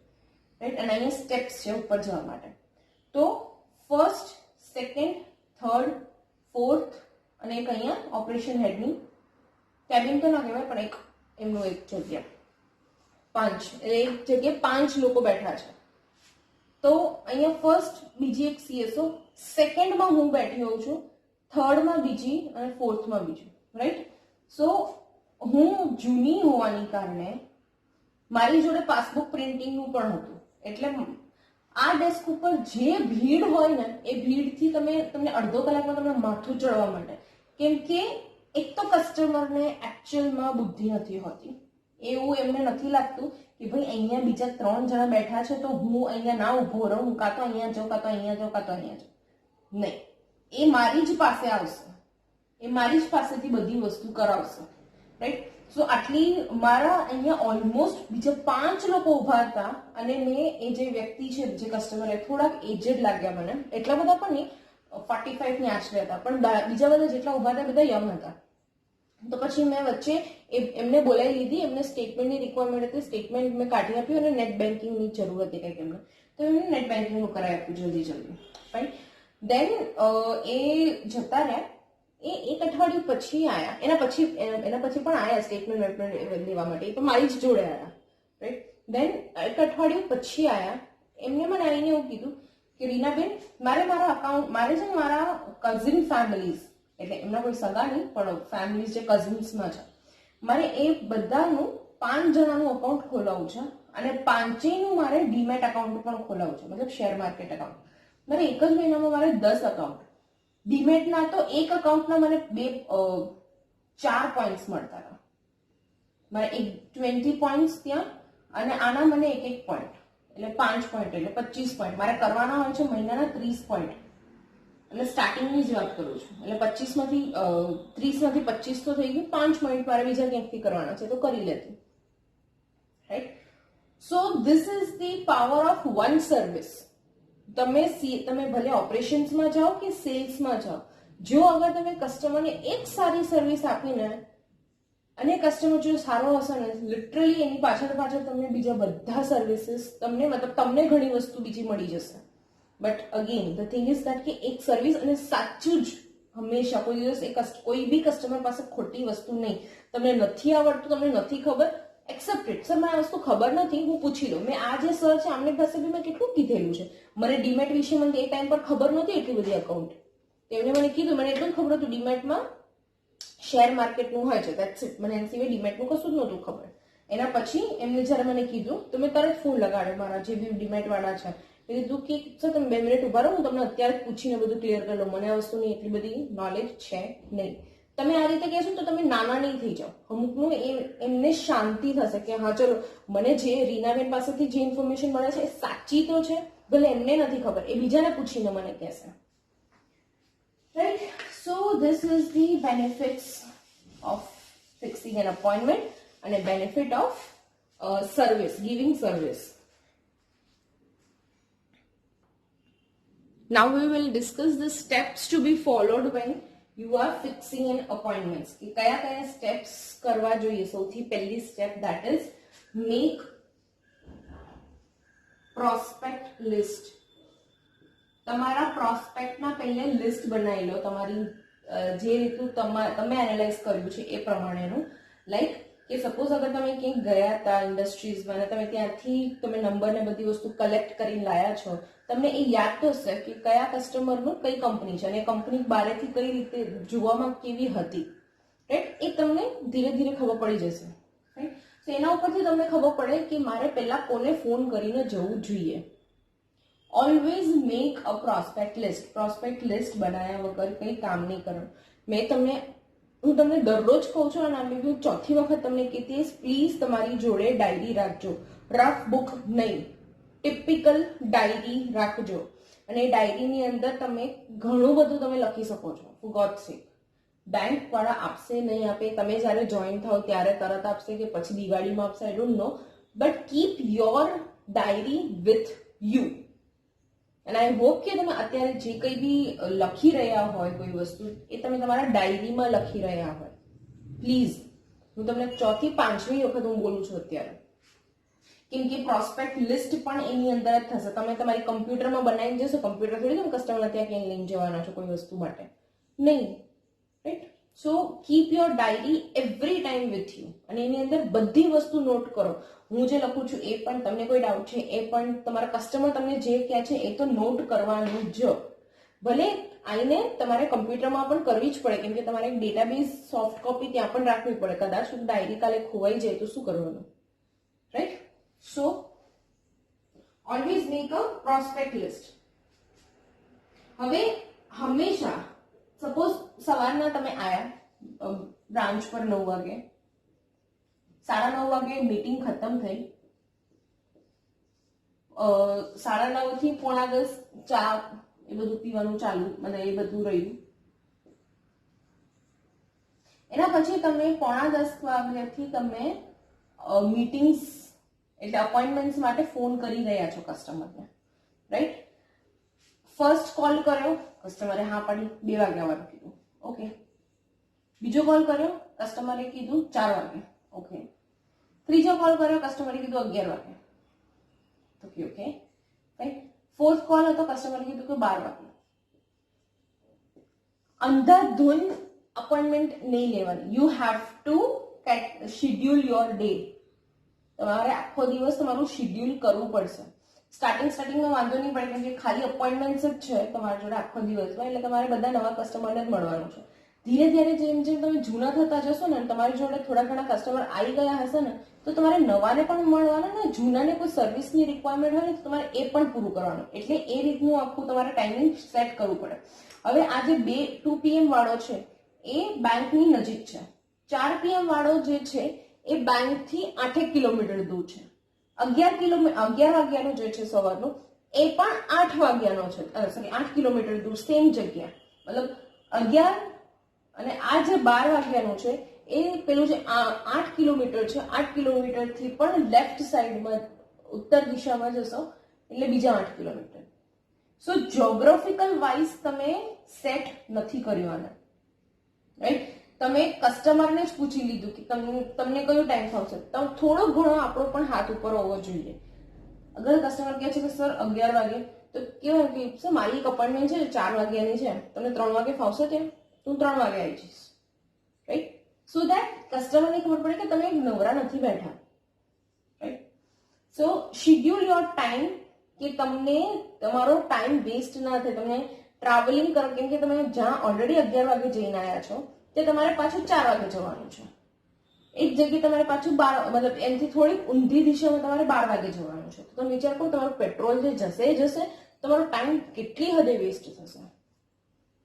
રાઈટ, અને અહીંયા સ્ટેપ્સ છે ઉપર જવા માટે. તો ફર્સ્ટ, સેકન્ડ, થર્ડ, ફોર્થ અને એક અહીંયા ઓપરેશન હેડની કેબિન તો ના કહેવાય પણ એક એમનું એક જગ્યા, 5, એક જગ્યાએ 5 લોકો બેઠા છે. તો અહીંયા ફર્સ્ટ બીજી એક સીએસઓ, સેકન્ડમાં હું બેઠી હોઉં છું, થર્ડમાં બીજી અને ફોર્થમાં બીજું, રાઈટ. સો હું જૂની હોવાની કારણે મારી જોડે પાસબુક પ્રિન્ટિંગનું પણ હતું, એટલે આ ડેસ્ક ઉપર જે ભીડ હોય ને એ ભીડથી તમને અડધો કલાકમાં તમને માથું ચડવા માંડે, કેમ કે એક તો કસ્ટમરને એકચ્યુઅલમાં બુદ્ધિ નથી હોતી. એવું એમને નથી લાગતું કે ભાઈ અહીંયા બીજા 3 જણા બેઠા છે તો હું અહીંયા ના ઉભો રહું, હું કાં તો અહીંયા જાઉં, કાં તો અહીંયા જાઉં, કાં તો અહીંયા જાઉં. નહીં, એ મારી જ પાસે આવશે, એ મારી જ પાસેથી બધી વસ્તુ કરાવશે, રાઈટ. સો આટલી મારા અહીંયા ઓલમોસ્ટ બીજા 5 લોકો ઉભા હતા અને મેં એ જે વ્યક્તિ છે, જે કસ્ટમર, એ થોડાક એજેડ લાગ્યા મને, એટલા બધા પણ નહીં, 45 ની આશરે હતા, પણ બીજા બધા જેટલા ઉભા હતા બધા યંગ હતા. તો પછી મેં વચ્ચે એમને બોલાવી લીધી, એમને સ્ટેટમેન્ટની રિક્વાયરમેન્ટ હતી, સ્ટેટમેન્ટ મેં કાઢી આપ્યું અને નેટ બેન્કિંગની જરૂર હતી કંઈક એમને, તો એમને નેટ બેન્કિંગનું કરાવી આપ્યું જલ્દી, રાઈટ. દેન એ જતા રહ્યા, એ એક અઠવાડિયું પછી આવ્યા, એના પછી પણ આવ્યા સ્ટેટમેન્ટ લેવા માટે, એ તો મારી જ જોડે આવ્યા, રાઈટ. દેન એક અઠવાડિયું પછી આવ્યા, એમને મને આવીને એવું કીધું કે રીનાબેન, મારે છે ને મારા કઝિન ફેમિલીઝ, એટલે એમના કોઈ સગા નહીં પણ ફેમિલીઝ જે કઝિન્સમાં છે, મારે એ બધાનું 5 જણાનું અકાઉન્ટ ખોલાવવું છે અને 5યનું મારે ડીમેટ અકાઉન્ટ પણ ખોલાવવું છે, મતલબ શેર માર્કેટ અકાઉન્ટ. મારે એક જ મહિનામાં મારે 10 અકાઉન્ટ, ડીમેટના તો એક અકાઉન્ટના મને 4 પોઈન્ટ્સ મળતા હતા, મારે 20 પોઈન્ટ્સ ત્યાં, અને આના મને એક પોઈન્ટ, એટલે 5 પોઈન્ટ, એટલે 25 પોઈન્ટ મારે કરવાના હોય છે મહિનાના 30 પોઈન્ટ. એટલે સ્ટાર્ટિંગની જ વાત કરું છું, એટલે 30માંથી 25 તો થઈ ગયું, 5 પોઈન્ટ મારે બીજા ક્યાંકથી કરવાના છે તો કરી લેતી, right. So this is the power of one service. તમે ભલે ઓપરેશન્સમાં જાઓ કે સેલ્સમાં જાઓ, જો અગર તમે કસ્ટમરને એક સારી સર્વિસ આપીને અને કસ્ટમર જો સારો હશે ને, લિટરલી એની પાછળ તમને બીજા બધા સર્વિસીસ તમને ઘણી વસ્તુ બીજી મળી જશે. But again the thing is that કે એક સર્વિસ, અને સાચું જ હંમેશા કોઈ દિવસ કોઈ બી કસ્ટમર પાસે ખોટી વસ્તુ નહીં. તમને નથી આવડતું, તમને નથી ખબર, એક્સેપ્ટ ઇટ. સર મને આ વસ્તુ ખબર નથી, હું પૂછી લઉં. મેં આ જે સર છે આમની પાસે બી મેં કેટલું કીધેલું છે. મને ડીમેટ વિશે મને એ ટાઈમ પર ખબર નહોતી એટલી બધી અકાઉન્ટ, તેમણે મને કીધું, મને એટલું જ ખબર હતું ડીમેટમાં શેર માર્કેટનું હોય છે, દેટ્સ ઇટ. મને એના સિવાય ડીમેટનું કશું જ નહોતું ખબર. એના પછી એમને જયારે મને કીધું તો મેં તરત ફોન લગાડ્યો મારા જે બી ડીમેટ વાળા છે, મેં કીધું કે સર તમે 2 મિનિટ ઉભા રહો, હું તમને અત્યારે પૂછીને બધું ક્લિયર કરી લઉં, મને આ વસ્તુની એટલી બધી નોલેજ છે નહીં. તમે આ રીતે કહેશો તો તમે નાના નહીં થઈ જાઓ. અમુકનું એમને શાંતિ થશે કે હા ચલો મને જે રીનાબેન પાસેથી જે ઇન્ફોર્મેશન મળે છે એ સાચી તો છે, ભલે એમને નથી ખબર, એ બીજાને પૂછીને મને કહેશે. Right. So this is the benefits of fixing an appointment અને benefit of service, giving service. Now we will discuss the steps to be followed when you are fixing an appointments. કે કયા કયા સ્ટેપ્સ કરવા જોઈએ. સૌથી પહેલી step that is make prospect list. તમારા પ્રોસ્પેક્ટના પહેલે લિસ્ટ બનાવી લો, તમારી જે રીતનું તમે એનાલાઇઝ કર્યું છે એ પ્રમાણેનું. લાઈક કે સપોઝ અગર તમે ક્યાંક ગયા હતા ઇન્ડસ્ટ્રીઝમાં અને તમે ત્યાંથી તમે નંબર ને બધી વસ્તુ કલેક્ટ કરીને લાયા છો, તમને એ યાદ તો હશે કે કયા કસ્ટમરનું કઈ કંપની છે અને કંપની બારેથી કઈ રીતે જોવામાં કેવી હતી. રાઈટ. એ તમને ધીરે ધીરે ખબર પડી જશે. રાઈટ. તો એના ઉપરથી તમને ખબર પડે કે મારે પહેલા કોને ફોન કરીને જવું જોઈએ. Always make a prospect list. Prospect list બનાવ્યા વગર કંઈ કામ નહીં કરવાનું. હું તમને દરરોજ કહું છું અને હું ચોથી વખત તમને કહેતી પ્લીઝ તમારી જોડે ડાયરી રાખજો. રફ બુક નહીં, ટિપિકલ ડાયરી રાખજો. અને એ ડાયરીની અંદર તમે ઘણું બધું તમે લખી શકો છો. ફોર ગોડ્સ સેક. બેંક વાળા આપશે નહીં આપે, તમે જ્યારે જોઈન થાવ ત્યારે તરત આપશે કે પછી દિવાળીમાં આપશે, I don't know, but keep your diary with you. અને આઈ હોપ કે તમે અત્યારે જે કંઈ બી લખી રહ્યા હોય કોઈ વસ્તુ એ તમે તમારા ડાયરીમાં લખી રહ્યા હોય. પ્લીઝ, હું તમને ચોથી પાંચમી વખત હું બોલું છું અત્યારે, કેમ કે પ્રોસ્પેક્ટ લિસ્ટ પણ એની અંદર જ થશે. તમે તમારી કમ્પ્યુટરમાં બનાવીને જશો, કમ્પ્યુટર થોડી તમે કસ્ટમર ત્યાં ક્યાંય લઈને જવાના છો કોઈ વસ્તુ માટે, નહીં. Right. So keep your diary every time with you અને એની અંદર બધી વસ્તુ નોટ કરો. હું જે લખું છું એ પણ, તમને કોઈ ડાઉટ છે એ પણ, તમારા કસ્ટમર તમને જે કહે છે એ તો નોટ કરવાનું જ. ભલે આઈને તમારે કમ્પ્યુટરમાં પણ કરવી જ પડે, કેમ કે તમારે એક ડેટાબેઝ સોફ્ટ કોપી ત્યાં પણ રાખવી પડે. કદાચ ડાયરી કાલે ખોવાઈ જાય તો શું કરવાનું. Right. So always make a prospect list. હવે હંમેશા સપોઝ સવારના તમે આયા બ્રાન્ચ પર 9 વાગે, 9:30 વાગે મીટિંગ ખતમ થઈ, 9:30 થી 9:45 ચા એ બધું પીવાનું ચાલુ, મને એ બધું રહ્યું. એના પછી તમે 9:45 વાગ્યાથી તમે મીટિંગ્સ એટલે અપોઇન્ટમેન્ટ્સ માટે ફોન કરી રહ્યા છો કસ્ટમરને. રાઈટ. ફર્સ્ટ કોલ કર્યો, કસ્ટમરે હા પાડી, 2 વાગ્યા વાળું કીધું, ઓકે. બીજો કોલ કર્યો, કસ્ટમરે કીધું 4 વાગે, ઓકે. ત્રીજો કોલ કર્યો, કસ્ટમરે કીધું 11 વાગે, okay okay. Right. Fourth call હતો, કસ્ટમરે કીધું કે 12 વાગે. અંધાધૂન અપોઇન્ટમેન્ટ નહીં લેવાની. You have two schedule your day. તમારે આખો દિવસ તમારું શેડ્યુલ કરવું પડશે. સ્ટાર્ટિંગમાં વાંધો નહીં પડે, કેમ કે ખાલી અપોઇન્ટમેન્ટ્સ જ છે તમારા જોડે આખો દિવસમાં, એટલે તમારે બધા નવા કસ્ટમરને જ મળવાનું છે. ધીરે ધીરે જેમ જેમ તમે જૂના થતા જશો ને, તમારી જોડે થોડા ઘણા કસ્ટમર આવી ગયા હશે ને, તો તમારે નવાને પણ મળવાના ને જૂનાને કોઈ સર્વિસની રિક્વાયરમેન્ટ હોય ને તો તમારે એ પણ પૂરું કરવાનું. એટલે એ રીતનું આખું તમારે ટાઈમિંગ સેટ કરવું પડે. હવે આ જે 2 PM વાળો છે એ બેંકની નજીક છે. 4 PM વાળો જે છે એ બેંકથી 8 કિલોમીટર દૂર છે. 11 વાગ્યાનો જે છે સવારનો એ પણ 8 વાગ્યાનો છે, સોરી 8 કિલોમીટર દૂર, સેમ જગ્યા. મતલબ 11 અને આ જે 12 વાગ્યાનું છે એ પેલું જે 8 કિલોમીટર છે, 8 કિલોમીટરથી પણ લેફ્ટ સાઈડમાં ઉત્તર દિશામાં જશો એટલે બીજા 8 કિલોમીટર. સો જ્યોગ્રાફિકલ વાઇઝ તમે સેટ નથી કર્યું આને. રાઈટ. તમે કસ્ટમરને જ પૂછી લીધું કે તમને કયો ટાઈમ ફાવશે. થોડો ઘણો આપણો પણ હાથ ઉપર હોવો જોઈએ. અગર કસ્ટમર કહે છે કે સર 11 વાગે, તો કેવું કે સર મારી એક અપોઇન્ટમેન્ટ છે 4 વાગ્યાની છે, તમને 3 વાગે ફાવશે કેમ? હું 3 વાગે આવી જઈશ. રાઈટ. સો દેટ કસ્ટમરને ખબર પડે કે તમે નવરા નથી બેઠા. Right. So schedule your time, કે તમને તમારો ટાઈમ વેસ્ટ ના થાય. તમે ટ્રાવેલિંગ કરો, કેમ કે તમે જ્યાં ઓલરેડી 11 વાગે જઈને આવ્યા છો તે તમારે પાછું 4 વાગે જવાનું છે. એક જગ્યાએ તમારે પાછું 12, મતલબ એમથી થોડી ઊંધી દિશામાં તમારે 12 વાગે જવાનું છે. તો તમે વિચાર કરો તમારું પેટ્રોલ જે જશે, તમારો ટાઈમ કેટલી હદે વેસ્ટ થશે.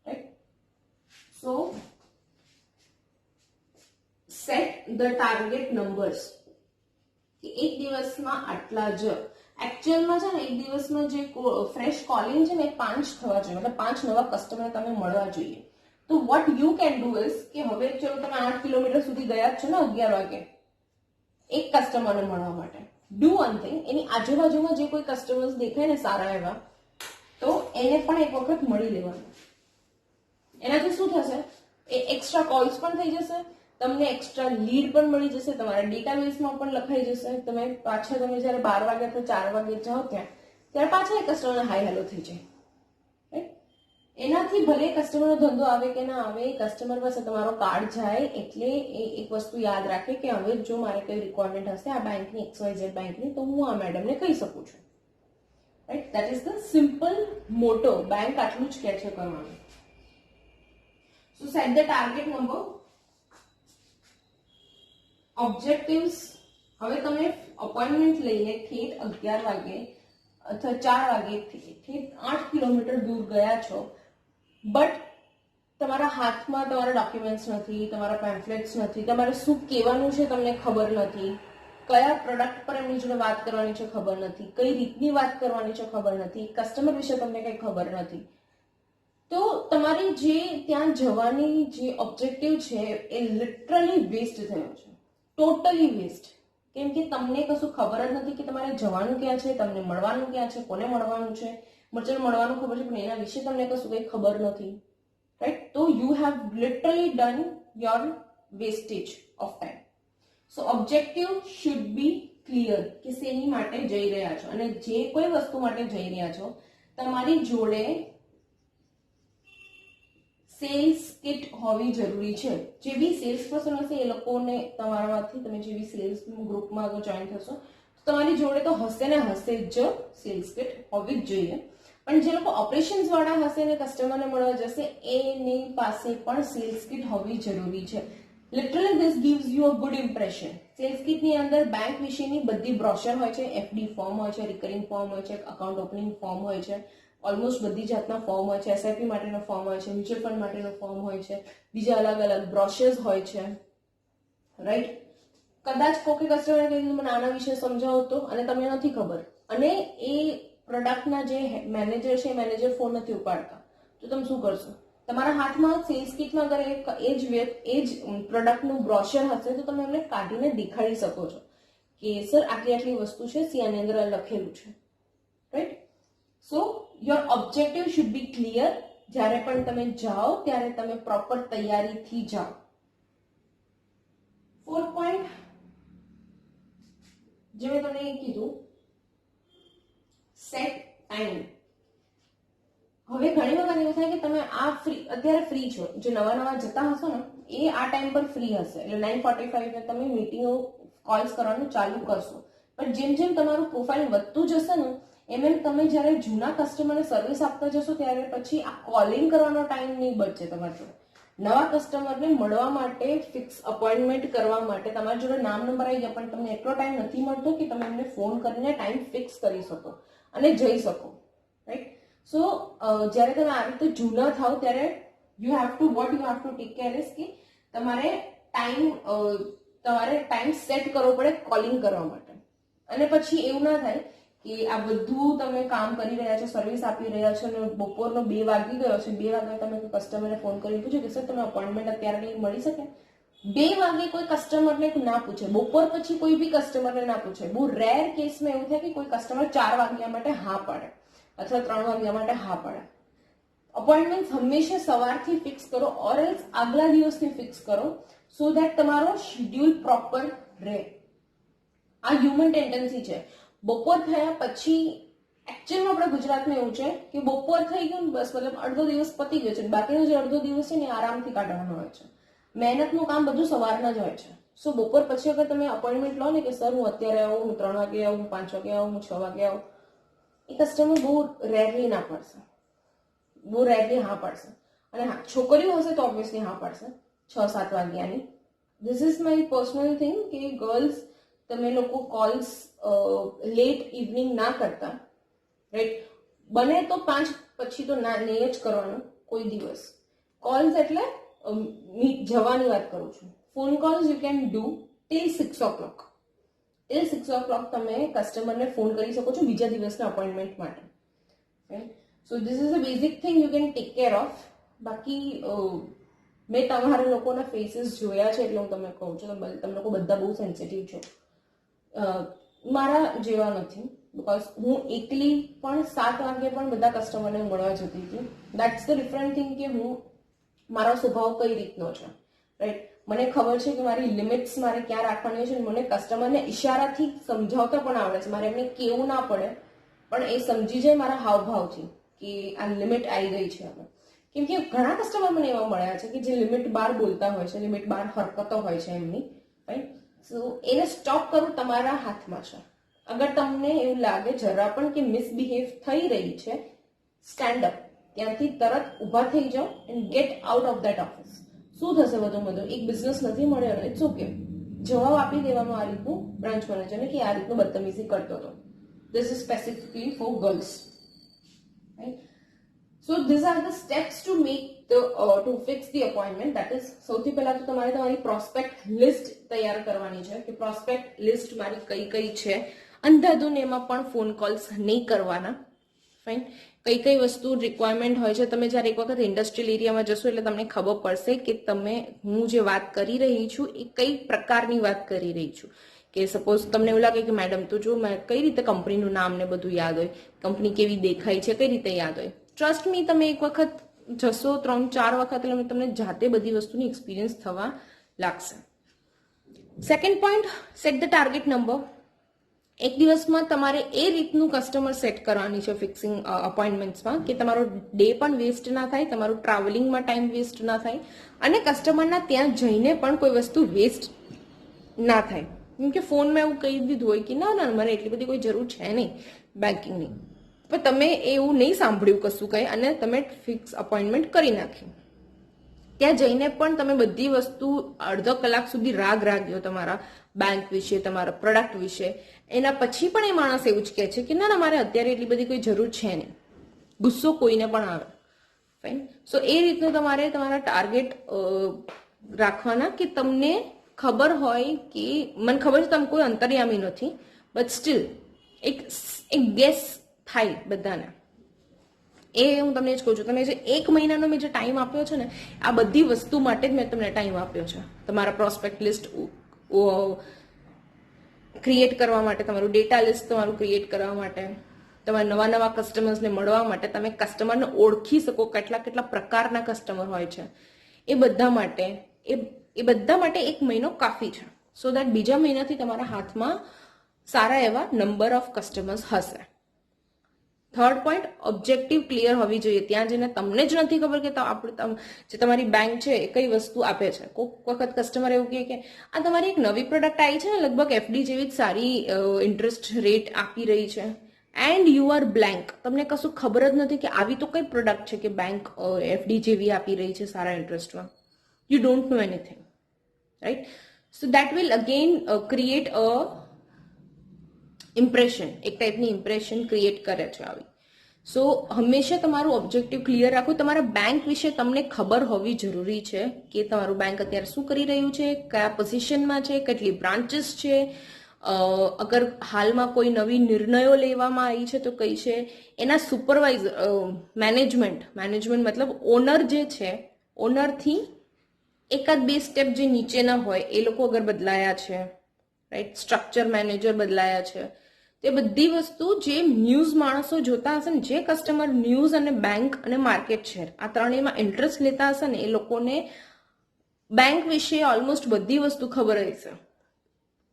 Right. So set the target numbers. એક દિવસમાં આટલા જ એકચ્યુઅલમાં છે ને એક દિવસમાં જે ફ્રેશ કોલિંગ છે ને એ 5 થવા જોઈએ, મતલબ 5 નવા કસ્ટમર તમે મળવા જોઈએ. તો what you can do is કે હવે ચલો તમે 8 કિલોમીટર સુધી ગયા જ છો ને 11 વાગે એક કસ્ટમરને મળવા માટે, ડુ વન થિંગ, એની આજુબાજુમાં જે કોઈ કસ્ટમર્સ દેખાય ને સારા એવા, તો એને પણ એક વખત મળી લેવાનું. એનાથી શું થશે, એ એક્સ્ટ્રા કોલ્સ પણ થઈ જશે, તમને એક્સ્ટ્રા લીડ પણ મળી જશે, તમારા ડેટાબેઝમાં પણ લખાઈ જશે. તમે પાછા તમે જ્યારે 12 વાગે અથવા 4 વાગે જાઓ ત્યારે પાછા એ કસ્ટમરને હાઈ હેલો થઈ જાય. એનાથી ભલે કસ્ટમરનો ધંધો આવે કે ના આવે, કસ્ટમર પાસે તમારો કાર્ડ જાય એટલે એ એક વસ્તુ યાદ રાખે કે હવે જો મારે કઈ રિક્વાયરમેન્ટ હશે આ બેંકની XYZ બેંકની, તો હું આ મેડમને કહી શકું છું. Right, that is the simple motto. Bank આટલું જ કહે છે કરવાનું. So set the target number. Objectives. હવે તમે અપોઇન્ટમેન્ટ લઈને ઠેઠ 11 વાગે અથવા 4 વાગે ઠેઠ 8 કિલોમીટર દૂર ગયા છો, બટ તમારા હાથમાં તમારા ડોક્યુમેન્ટ્સ નથી, તમારા પેમ્ફલેટ્સ નથી, તમારે શું કહેવાનું છે તમને ખબર નથી, કયા પ્રોડક્ટ પર એમની જોડે વાત કરવાની છે ખબર નથી, કઈ રીતની વાત કરવાની છે ખબર નથી, કસ્ટમર વિશે તમને કંઈ ખબર નથી, તો તમારી જે ત્યાં જવાની જે ઓબ્જેક્ટિવ છે એ લિટરલી વેસ્ટ થયો છે, ટોટલી વેસ્ટ. કેમ કે તમને કશું ખબર જ નથી કે તમારે જવાનું ક્યાં છે, તમને મળવાનું ક્યાં છે, કોને મળવાનું છે. મળવાનું ખબર છે પણ એના વિશે તમને કશું કંઈ ખબર નથી. રાઈટ, તો you have literally done your wastage of time. So objective should be clear કે શેની માટે જઈ રહ્યા છો, અને જે કોઈ વસ્તુ માટે જઈ રહ્યા છો તમારી જોડે સેલ્સ કિટ હોવી જરૂરી છે. જે બી સેલ્સ પર્સન હશે એ લોકોને તમારામાંથી, તમે જે બી સેલ્સ ગ્રુપમાં અગર જોઈન થશો તો તમારી જોડે તો હશે ને હશે જ સેલ્સ કિટ હોવી જ જોઈએ. પણ જે લોકો ઓપરેશન્સ વાળા હશે ને કસ્ટમરને મળવા જશે એની પાસે પણ સેલ્સ કિટ હોવી જરૂરી છે. Literally this gives you a good impression. Sales કિટની અંદર બેંક વિશેની બધી બ્રોશર હોય છે, FD ફોર્મ હોય છે, રિકરિંગ ફોર્મ હોય છે, અકાઉન્ટ ઓપનિંગ ફોર્મ હોય છે, ઓલમોસ્ટ બધી જાતના ફોર્મ હોય છે, SIP માટેનો ફોર્મ હોય છે, મ્યુચ્યુઅલ ફંડ માટેનો ફોર્મ હોય છે, બીજા અલગ અલગ બ્રોશર્સ હોય છે. રાઈટ, કદાચ કોઈ કસ્ટમર કીધું મને આના વિશે સમજાવો તો, અને તમને નથી ખબર, અને એ પ્રોડક્ટના જે મેનેજર છે મેનેજર ફોન નથી ઉપાડતા, તો તમે શું કરશો? તમારા હાથમાં સેલ્સ કિટમાં અગર એ જ પ્રોડક્ટનું બ્રોશર હશે તો તમે એમને કાઢીને દેખાડી શકો છો કે સર આટલી આટલી વસ્તુ છે, આની અંદર લખેલું છે. Right, so your objective should be clear. જ્યારે પણ તમે જાઓ ત્યારે તમે પ્રોપર તૈયારીથી જાઓ. 4 પોઈન્ટ જે મેં તમને કીધું, સેટ ટાઈમ. હવે ઘણી વખત એવું થાય કે તમે અત્યારે ફ્રી છો, જે નવા જતા હશો ને એ આ ટાઈમ પર ફ્રી હશે, એટલે 9:45 તમે મીટિંગો કોલ્સ કરવાનું ચાલુ કરશો. પણ જેમ જેમ તમારું પ્રોફાઇલ વધતું જશે ને એમ તમે જ્યારે જૂના કસ્ટમરને સર્વિસ આપતા જશો ત્યારે પછી આ કોલિંગ કરવાનો ટાઈમ નહીં બચે તમારી જોડે. નવા કસ્ટમરને મળવા માટે, ફિક્સ અપોઇન્ટમેન્ટ કરવા માટે તમારી જોડે નામ નંબર આવી ગયા, પણ તમને એટલો ટાઈમ નથી મળતો કે તમે એમને ફોન કરીને ટાઈમ ફિક્સ કરી શકો અને જઈ શકો. રાઈટ, સો જ્યારે તમે આ રીતે જૂના થાવ ત્યારે you have to take care is કે તમારે ટાઈમ સેટ કરવો પડે કોલિંગ કરવા માટે. અને પછી એવું ના થાય કે આ બધું તમે કામ કરી રહ્યા છો, સર્વિસ આપી રહ્યા છો, અને બપોરનો 2 વાગી ગયો છે, 2 વાગે તમે કસ્ટમરને ફોન કરી પૂછ્યું કે સર તમે અપોઇન્ટમેન્ટ અત્યારે મળી શકે? 2 વાગે કોઈ કસ્ટમરને ના પૂછે, બપોર પછી કોઈ બી કસ્ટમરને ના પૂછે. બહુ રેર કેસમાં એવું થાય કે કોઈ કસ્ટમર 4 વાગ્યા માટે હા પાડે અથવા 3 વાગ્યા માટે હા પાડે. અપોઇન્ટમેન્ટ હંમેશા સવારથી ફિક્સ કરો, ઓર એલ્સ આગલા દિવસથી ફિક્સ કરો, સો ધેટ તમારો શેડ્યુલ પ્રોપર રહે. આ હ્યુમન ટેન્ડન્સી છે. બપોર થયા પછી એકચ્યુઅલમાં આપણા ગુજરાતમાં એવું છે કે બપોર થઈ ગયું બસ, મતલબ અડધો દિવસ પતી ગયો છે, બાકીનો જે અડધો દિવસ છે ને આરામથી કાઢવાનો હોય છે. મહેનતનું કામ બધું સવારના જ હોય છે. સો બપોર પછી અગર તમે અપોઇન્ટમેન્ટ લો ને કે સર હું અત્યારે આવું, હું 3 વાગે આવું, હું 5 વાગે આવું, હું 6 વાગે આવું, એ કસ્ટમર બહુ રેરલી ના પાડશે, બહુ રેરલી હા પાડશે. અને હા, છોકરીઓ હશે તો ઓબ્વિયસલી હા પાડશે 6-7 વાગ્યાની. This is my personal thing કે ગર્લ્સ તમે લોકો કોલ્સ લેટ ઇવનિંગ ના કરતા. રાઈટ, બને તો 5 પછી તો ના નહીં જ કરવાનું કોઈ દિવસ. કોલ્સ એટલે જવાની વાત કરું છું, phone calls you can do till 6 o'clock. Till 6 o'clock તમે કસ્ટમરને ફોન કરી શકો છો બીજા દિવસના અપોઇન્ટમેન્ટ માટે. સો this is a basic thing you can take care of. બાકી મેં તમારા લોકોના ફેસીસ જોયા છે એટલે હું તમને કહું છું, તમે લોકો બધા બહુ સેન્સિટિવ છો. મારા જેવા નથી, બિકોઝ હું એકલી પણ 7 વાગે પણ બધા કસ્ટમરને મળવા જતી હતી. દેટ્સ ધ ડિફરન્ટ થિંગ કે હું મારો સ્વભાવ કઈ રીતનો છે, રાઈટ. મને ખબર છે કે મારી લિમિટ્સ મારે ક્યાં રાખવાની છે. મને કસ્ટમરને ઇશારાથી સમજાવતા પણ આવડે છે. મારે એમને કેવું ના પડે પણ એ સમજી જાય મારા હાવભાવથી કે આ લિમિટ આવી ગઈ છે. હવે કેમ કે ઘણા કસ્ટમર મને એવા મળ્યા છે કે જે લિમિટ બહાર બોલતા હોય છે, લિમિટ બહાર હરકતો હોય છે એમની, રાઈટ. સો એને સ્ટોપ કરવું તમારા હાથમાં છે. અગર તમને એવું લાગે જરા પણ કે મિસબિહેવ થઈ રહી છે, સ્ટેન્ડ અપ, ત્યાંથી તરત ઊભા થઈ જાઓ and get out of that office. શું થશે બધું એક બિઝનેસ નથી મળ્યો, ઇટ્સ ઓકે. જવાબ આપી દેવાનો આ રીતનું બ્રાન્ચ મેનેજરને કે આ રીતનું બદતમીઝી કરતો હતો. This is specifically four girls, right. So these are the steps to make to fix the appointment. That is, સૌથી પહેલા તો તમારે તમારી પ્રોસ્પેક્ટ લિસ્ટ તૈયાર કરવાની છે કે પ્રોસ્પેક્ટ લિસ્ટ મારી કઈ કઈ છે. અંધાધૂન એમાં પણ ફોન કોલ્સ નહીં કરવાના, ફાઇન. કઈ કઈ વસ્તુ રિક્વાયરમેન્ટ હોય છે. તમે જ્યારે એક વખત ઇન્ડસ્ટ્રીયલ એરિયામાં જશો એટલે તમને ખબર પડશે કે હું જે વાત કરી રહી છું એ કઈ પ્રકારની વાત કરી રહી છું. કે સપોઝ તમને એવું લાગે કે મેડમ તો જો કઈ રીતે કંપનીનું નામ ને બધું યાદ હોય, કંપની કેવી દેખાય છે કઈ રીતે યાદ હોય. ટ્રસ્ટ મી, તમે એક વખત જશો 3-4 વખત એટલે તમને જાતે બધી વસ્તુની એક્સપિરિયન્સ થવા લાગશે. Second point, set the target number. એક દિવસમાં તમારે એ રીતનું કસ્ટમર સેટ કરવાની છે ફિક્સિંગ અપોઇન્ટમેન્ટ્સમાં કે તમારો ડે પણ વેસ્ટ ના થાય, તમારું ટ્રાવેલિંગમાં ટાઈમ વેસ્ટ ના થાય અને કસ્ટમરના ત્યાં જઈને પણ કોઈ વસ્તુ વેસ્ટ ના થાય. કેમ કે ફોનમાં એવું કહી દીધું હોય કે ના મને એટલી બધી કોઈ જરૂર છે નહીં બેન્કિંગની, પણ તમે એવું નહીં સાંભળ્યું કશું કંઈ અને તમે ફિક્સ અપોઇન્ટમેન્ટ કરી નાખ્યું. ત્યાં જઈને પણ તમે બધી વસ્તુ અડધો કલાક સુધી રાગ્યો તમારા બેંક વિશે, તમારા પ્રોડક્ટ વિશે. એના પછી પણ એ માણસ એવું જ કહે છે કે ના મારે અત્યારે એટલી બધી કોઈ જરૂર છે નહીં. ગુસ્સો કોઈને પણ આવે, ફાઇન. સો એ રીતનું તમારે તમારા ટાર્ગેટ રાખવાના કે તમને ખબર હોય કે મને ખબર છે તમે કોઈ અંતર્યામી નથી, બટ સ્ટીલ એક ગેસ થાય બધાને. એ હું તમને જ કહું છું. તમે જે 1 મહિનાનો મેં જે ટાઈમ આપ્યો છે ને, આ બધી વસ્તુ માટે જ મેં તમને ટાઈમ આપ્યો છે. તમારા પ્રોસ્પેક્ટ લિસ્ટ ક્રિએટ કરવા માટે, તમારું ડેટા લિસ્ટ તમારું ક્રિએટ કરવા માટે, તમારા નવા કસ્ટમર્સને મળવા માટે, તમે કસ્ટમરને ઓળખી શકો કેટલા પ્રકારના કસ્ટમર હોય છે. એ બધા માટે 1 મહિનો કાફી છે. સો દેટ બીજા મહિનાથી તમારા હાથમાં સારા એવા નંબર ઓફ કસ્ટમર્સ હશે. થર્ડ પોઈન્ટ, ઓબ્જેક્ટિવ ક્લિયર હોવી જોઈએ. ત્યાં જઈને તમને જ નથી ખબર કે જે તમારી બેંક છે એ કઈ વસ્તુ આપે છે. કોઈક વખત કસ્ટમર એવું કહે કે આ તમારી એક નવી પ્રોડક્ટ આવી છે ને, લગભગ એફડી જેવી જ સારી ઇન્ટરેસ્ટ રેટ આપી રહી છે, એન્ડ યુ આર બ્લેન્ક. તમને કશું ખબર જ નથી કે આવી તો કઈ પ્રોડક્ટ છે કે બેંક એફડી જેવી આપી રહી છે સારા ઇન્ટરેસ્ટમાં. You don't know anything, right. So that will again create a impression, એક ટાઈપની ઇમ્પ્રેશન ક્રિએટ કરે છે આવી. સો હંમેશા તમારું ઓબ્જેક્ટિવ ક્લિયર રાખો. તમારા બેંક વિશે તમને ખબર હોવી જરૂરી છે કે તમારું બેંક અત્યારે શું કરી રહ્યું છે, કયા પોઝિશનમાં છે, કેટલી બ્રાન્ચીસ છે, અગર હાલમાં કોઈ નવી નિર્ણયો લેવામાં આવી છે તો કઈ છે, એના સુપરવાઇઝર મેનેજમેન્ટ મતલબ ઓનર જે છે, ઓનરથી 1-2 સ્ટેપ જે નીચેના હોય એ લોકો અગર બદલાયા છે, રાઈટ, સ્ટ્રક્ચર મેનેજર બદલાયા છે, તે બધી વસ્તુ જે ન્યૂઝ માણસો જોતા હશે ને, જે કસ્ટમર ન્યૂઝ અને બેંક અને માર્કેટ શેર આ ત્રણેયમાં ઇન્ટરેસ્ટ લેતા હશે ને, એ લોકોને બેંક વિશે ઓલમોસ્ટ બધી વસ્તુ ખબર હશે.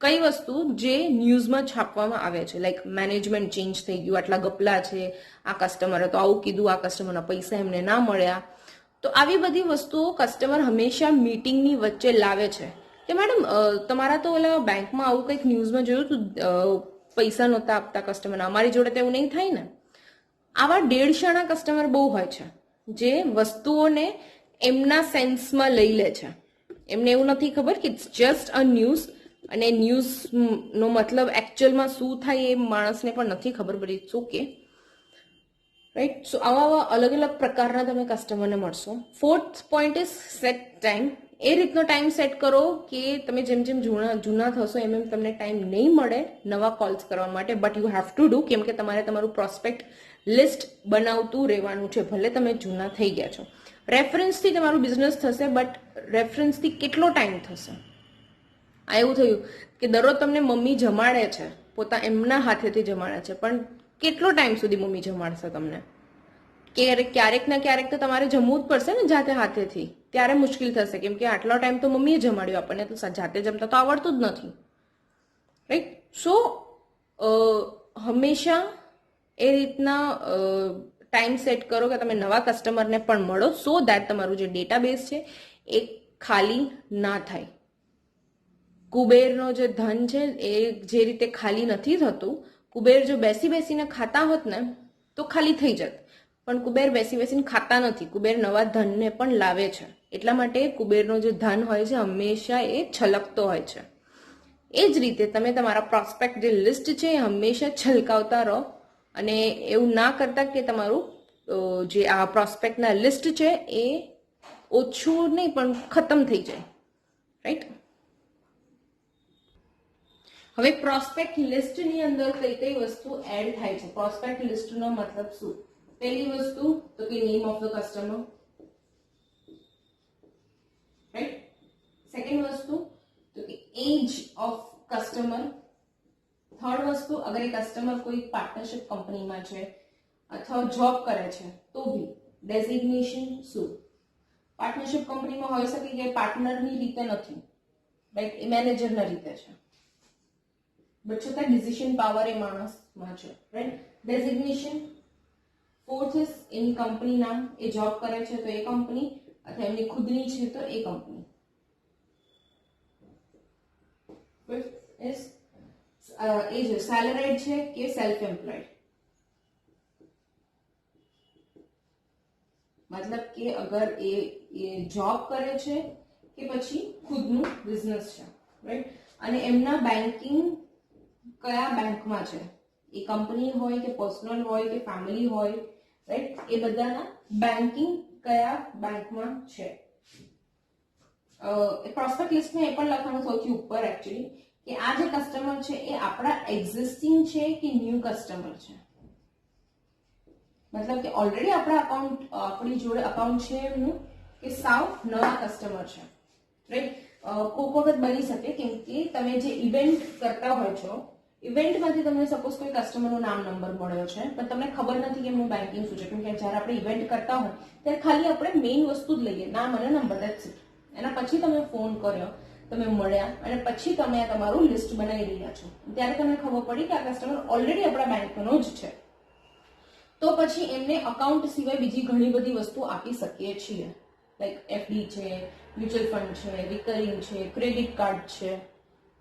કઈ વસ્તુ જે ન્યૂઝમાં છાપવામાં આવે છે, લાઈક મેનેજમેન્ટ ચેન્જ થઈ ગયું, આટલા ગપલા છે, આ કસ્ટમરે તો આવું કીધું, આ કસ્ટમરના પૈસા એમને ના મળ્યા. તો આવી બધી વસ્તુઓ કસ્ટમર હંમેશા મીટિંગની વચ્ચે લાવે છે કે મેડમ તમારા તો ઓલા બેંકમાં આવું કંઈક ન્યૂઝમાં જોયું તું, પૈસા નહોતા આપતા કસ્ટમર, અમારી જોડે તો એવું નહીં થાય ને. આવા 150 કસ્ટમર બહુ હોય છે જે વસ્તુઓને એમના સેન્સમાં લઈ લે છે. એમને એવું નથી ખબર કે ઇટ્સ જસ્ટ અ ન્યૂઝ, અને ન્યૂઝનો મતલબ એકચ્યુઅલમાં શું થાય એ માણસને પણ નથી ખબર, but it's okay, right. So આવા અલગ અલગ પ્રકારના તમે કસ્ટમરને મળશો. Fourth point is set time. એ રીતનો ટાઈમ સેટ કરો કે તમે જેમ જેમ જૂના થશો એમ એમ તમને ટાઈમ નહીં મળે નવા કોલ્સ કરવા માટે, but you have to do, કેમ કે તમારે તમારું પ્રોસ્પેક્ટ લિસ્ટ બનાવતું રહેવાનું છે, ભલે તમે જૂના થઈ ગયા છો. રેફરન્સથી તમારું બિઝનેસ થશે, બટ રેફરન્સથી કેટલો ટાઈમ થશે? આ એવું થયું કે દરરોજ તમને મમ્મી જમાડે છે, એમના હાથેથી જમાડે છે, પણ કેટલો ટાઈમ સુધી મમ્મી જમાડશે તમને? ક્યારેક ને ક્યારેક તો તમારે જમવું જ પડશે ને જાતે હાથેથી, ત્યારે મુશ્કેલ થશે, કેમ કે આટલો ટાઈમ તો મમ્મીએ જમાડ્યું આપણને, તો જાતે જમતા તો આવડતું જ નથી, રાઈટ? સો હંમેશા એ રીતના ટાઈમ સેટ કરો કે તમે નવા કસ્ટમરને પણ મળો, સો દેટ તમારું જે ડેટાબેઝ છે એ ખાલી ના થાય. કુબેરનો જે ધન છે એ જે રીતે ખાલી નથી થતું, કુબેર જો બેસી બેસીને ખાતા હોત ને તો ખાલી થઈ જત, પણ કુબેર બેસી બેસીને ખાતા નથી, કુબેર નવા ધનને પણ લાવે છે. એટલા માટે કુબેરનો જે ધન હોય છે હંમેશા એ છલકતો હોય છે. એ જ રીતે તમે તમારા પ્રોસ્પેક્ટ જે લિસ્ટ છે એ હંમેશા છલકાવતા રહો, અને એવું ના કરતા કે તમારું જે આ પ્રોસ્પેક્ટના લિસ્ટ છે એ ઓછું નહીં પણ ખતમ થઈ જાય, રાઈટ? હવે પ્રોસ્પેક્ટ લિસ્ટની અંદર કઈ કઈ વસ્તુ એડ થાય છે? પ્રોસ્પેક્ટ લિસ્ટનો મતલબ શું? પહેલી વસ્તુ તો કે name of the customer, right? Second વસ્તુ તો કે એજ ઓફ કસ્ટમર. થર્ડ વસ્તુ, અગર એ કસ્ટમર કોઈ પાર્ટનરશિપ કંપનીમાં છે અથવા જોબ કરે છે તો બી ડેઝિગ્નેશન શું? પાર્ટનરશિપ કંપનીમાં હોઈ શકે કે પાર્ટનરની રીતે નથી, રાઈટ? એ મેનેજરના રીતે છે, બટ છતાં ડિસિઝન પાવર એ માણસમાં છે, right? Designation. Fourth is any company નામ, એ જોબ કરે છે તો એ કંપની, અથવા એમની ખુદની છે તો એ કંપની. ફિફ્થ ઇઝ એ જે સેલરીડ છે કે સેલ્ફ એમ્પ્લોયડ, મતલબ કે અગર એ જોબ કરે છે કે પછી ખુદનું બિઝનેસ છે, રાઈટ? અને એમના બેન્કિંગ કયા બેંકમાં છે, એ કંપની હોય કે પર્સનલ હોય કે ફેમિલી હોય, રાઈટ? એ બધાના બેન્કિંગ કયા બેંકમાં છે. પ્રોસ્પેક્ટ લિસ્ટમાં એ પણ લખવાનું સૌથી ઉપર એકચ્યુઅલી કે આ જે કસ્ટમર છે એ આપણા એક્ઝિસ્ટિંગ છે કે ન્યૂ કસ્ટમર છે. મતલબ કે ઓલરેડી આપણી જોડે અકાઉન્ટ છે એમનું, કે સાવ નવા કસ્ટમર છે, રાઈટ? કોઈક વખત બની શકે કેમ કે તમે જે ઇવેન્ટ કરતા હોય છો, ઇવેન્ટમાંથી તમને સપોઝ કોઈ કસ્ટમરનો નામ નંબર મળ્યો છે, પણ તમને ખબર નથી કે એમનું બેન્કિંગ શું છે, કેમ કે જ્યારે આપણે ઇવેન્ટ કરતા હોય ત્યારે ખાલી આપણે મેઇન વસ્તુ જ લઈએ, નામ અને નંબર, ધેટ્સ ઇટ. એના પછી તમે ફોન કર્યો, તમે મળ્યા, અને પછી તમે તમારું લિસ્ટ બનાવી રહ્યા છો, ત્યારે તમને ખબર પડી કે આ કસ્ટમર ઓલરેડી આપણા બેંકનો જ છે, તો પછી એમને અકાઉન્ટ સિવાય બીજી ઘણી બધી વસ્તુ આપી શકીએ છીએ, લાઈક એફડી છે, મ્યુચ્યુઅલ ફંડ છે, રિકરિંગ છે, ક્રેડિટ કાર્ડ છે,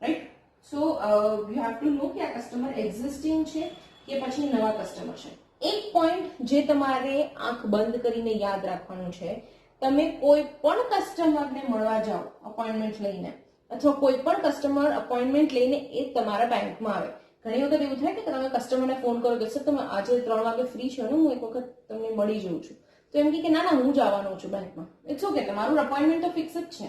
right? So you have to know કે આ કસ્ટમર એક્ઝિસ્ટિંગ છે કે પછી નવા કસ્ટમર છે. એક પોઈન્ટ જે તમારે આંખ બંધ કરીને યાદ રાખવાનું છે, તમે કોઈ પણ કસ્ટમરને મળવા જાઓ અપોઇન્ટમેન્ટ લઈને, અથવા કોઈ પણ કસ્ટમર અપોઇન્ટમેન્ટ લઈને એ તમારા બેંકમાં આવે, ઘણી વખત એવું થાય કે તમે કસ્ટમરને ફોન કરો કે સર તમે આજે 3 વાગે ફ્રી છો ને, હું એક વખત તમને મળી જઉં છું, તો એમ કે ના હું જ આવવાનો છું બેંકમાં. ઇટ્સ ઓકે, તમારું અપોઇન્ટમેન્ટ તો ફિક્સ જ છે,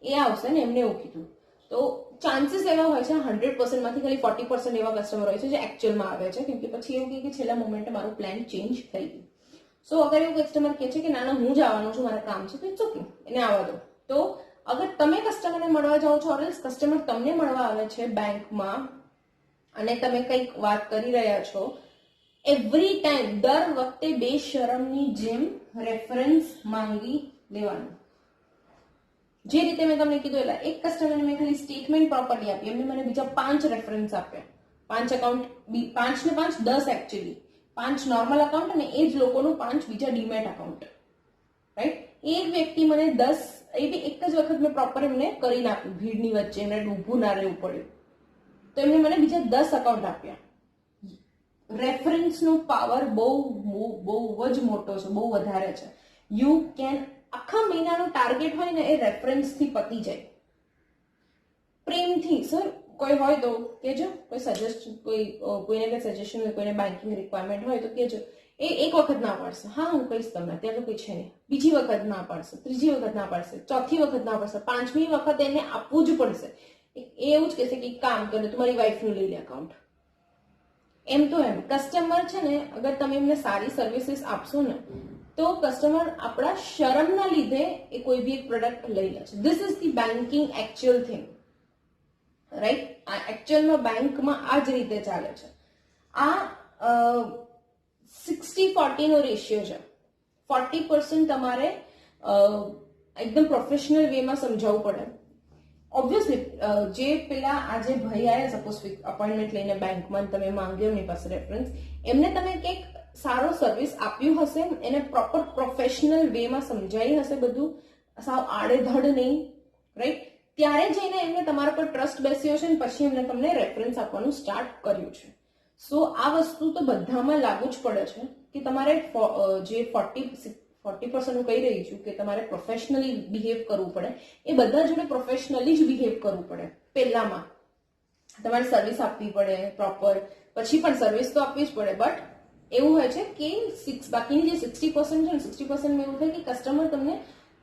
એ આવશે ને, એમને એવું કીધું. તો ચાન્સીસ એવા હોય છે 100% માંથી ખાલી 40% એવા કસ્ટમર હોય છે જે એકચ્યુઅલમાં આવે છે, કેમ કે પછી એવું કે છેલ્લા મોમેન્ટે મારું પ્લાન ચેન્જ થઈ ગયું. સો અગર એવું કસ્ટમર કહે છે કે ના હું જ આવવાનો છું, મારા કામ છે, તો ઇટ્સ ઓકે, એને આવવા દો. તો અગર તમે કસ્ટમરને મળવા જાઓ છો, ઓર કસ્ટમર તમને મળવા આવે છે બેંકમાં, અને તમે કંઈક વાત કરી રહ્યા છો, એવરી ટાઈમ દર વખતે બેશરમની જેમ રેફરન્સ માંગી લેવાનું. જે રીતે મેં તમને કીધું એટલે એક કસ્ટમરને મેં ખાલી સ્ટેટમેન્ટ પ્રોપરલી આપી, એમને મને બીજા 5 રેફરન્સ આપ્યા, 5 એકાઉન્ટ, 5 ને 5 10 એકચ્યુઅલી, 5 નોર્મલ અકાઉન્ટ અને એ જ લોકોનું 5 બીજા ડીમેટ અકાઉન્ટ, રાઈટ? એક વ્યક્તિ મને 10, એ બી એક જ વખત મેં પ્રોપર એમને કરી નાખ્યું, ભીડની વચ્ચે એમને ઊભું ના રહેવું પડ્યું, તો એમને મને બીજા 10 અકાઉન્ટ આપ્યા. રેફરન્સનો પાવર બહુ જ મોટો છે, બહુ વધારે છે. યુ કેન આખા મહિનાનો ટાર્ગેટ હોય ને એ રેફરન્સથી પતી જાય. પ્રેમથી સર કોઈ હોય તો કેજો, કોઈ સજેસ્ટ, કોઈને કઈ સજેશન હોય, કોઈને બેન્કિંગ રિક્વાયરમેન્ટ હોય તો કેજો. એ એક વખત ના પાડશે, હા હું કહીશ તમને, અત્યારે તો કોઈ છે નહીં, બીજી વખત ના પાડશે, ત્રીજી વખત ના પાડશે, ચોથી વખત ના પાડશે, પાંચમી વખત એને આપવું જ પડશે. એ એવું જ કહેશે કે કામ કરે તું મારી વાઈફનું લઈ લે અકાઉન્ટ. એમ તો એમ કસ્ટમર છે ને, અગર તમે એમને સારી સર્વિસીસ આપશો ને તો કસ્ટમર આપણા શરમના લીધે એ કોઈ બી એક પ્રોડક્ટ લઈ લે છે. This is the banking actual thing, right? આ એકચ્યુઅલમાં બેંકમાં આ જ રીતે ચાલે છે. આ 60-40 નો રેશિયો છે. 40% તમારે એકદમ પ્રોફેશનલ વેમાં સમજાવવું પડે. ઓબ્વિયસલી જે પેલા આજે ભાઈ આવ્યા સપોઝ અપોઇન્ટમેન્ટ લઈને બેંકમાં તમે માંગ્યો એમની પાસે રેફરન્સ, એમને તમે કંઈક સારો સર્વિસ આપ્યું હશે, એને પ્રોપર પ્રોફેશનલ વેમાં સમજાવી હશે બધું, સાવ આડેધડ નહીં, રાઈટ? ત્યારે જઈને એમને તમારા પર ટ્રસ્ટ બેસ્યો છે અને પછી એમને તમને રેફરન્સ આપવાનું સ્ટાર્ટ કર્યું છે. સો આ વસ્તુ તો બધામાં લાગુ જ પડે છે કે તમારે જે 40% હું કહી રહી છું કે તમારે પ્રોફેશનલી બિહેવ કરવું પડે, એ બધા જોડે પ્રોફેશનલી જ બિહેવ કરવું પડે. પહેલામાં તમારે સર્વિસ આપવી પડે પ્રોપર, પછી પણ સર્વિસ તો આપવી જ પડે, બટ એવું હોય છે કે બાકીની જે 60% છે ને, 60% એવું થાય કે કસ્ટમર તમને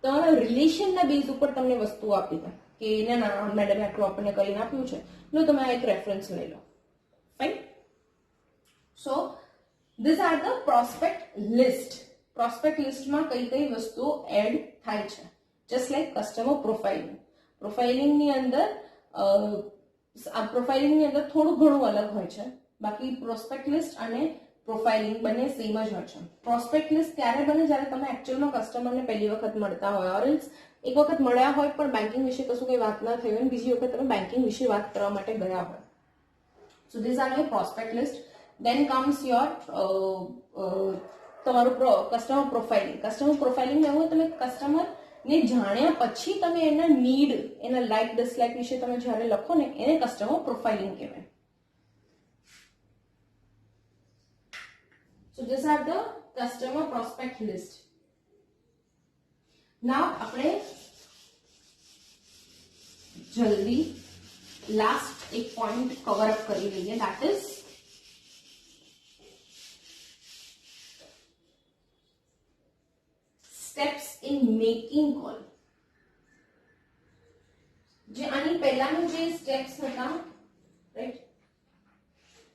તમારા રિલેશનના બેઝ ઉપર તમને વસ્તુ આપી દે કે ના મેડમે આટલું આપણને કરીને આપ્યું છે, લો તમે આ એક રેફરન્સ લઈ લો. Fine. So this are the prospect list. Prospect લિસ્ટમાં કઈ કઈ વસ્તુઓ એડ થાય છે, જસ્ટ લાઈક કસ્ટમર પ્રોફાઇલિંગ. પ્રોફાઇલિંગની અંદર થોડું ઘણું અલગ હોય છે, બાકી પ્રોસ્પેક્ટ લિસ્ટ અને પ્રોફાઇલિંગ બંને સેમ જ હોય છે. પ્રોસ્પેક્ટ લિસ્ટ ત્યારે બને જ્યારે તમે એકચ્યુઅલમાં કસ્ટમરને પહેલી વખત મળતા હોય, ઓર એલ્સ એક વખત મળ્યા હોય પણ બેન્કિંગ વિશે કશું કઈ વાત ના થઈ હોય, બીજી વખત તમે બેન્કિંગ વિશે વાત કરવા માટે ગયા હોય. So this are your prospect list. Then comes your તમારું કસ્ટમર પ્રોફાઇલિંગ. કસ્ટમર પ્રોફાઇલિંગ એવું તમે કસ્ટમર ને જાણ્યા પછી તમે એના નીડ, એના લાઇક ડિસલાઇક વિશે તમે જ્યારે લખો ને એને કસ્ટમર પ્રોફાઇલિંગ કહેવાય. So these are the customer prospect list. Now આપણે જલ્દી લાસ્ટ એક પોઈન્ટ કવર અપ કરી લઈએ, that is steps in making call. જે આની પહેલાનું જે સ્ટેપ્સ હતા, રાઈટ?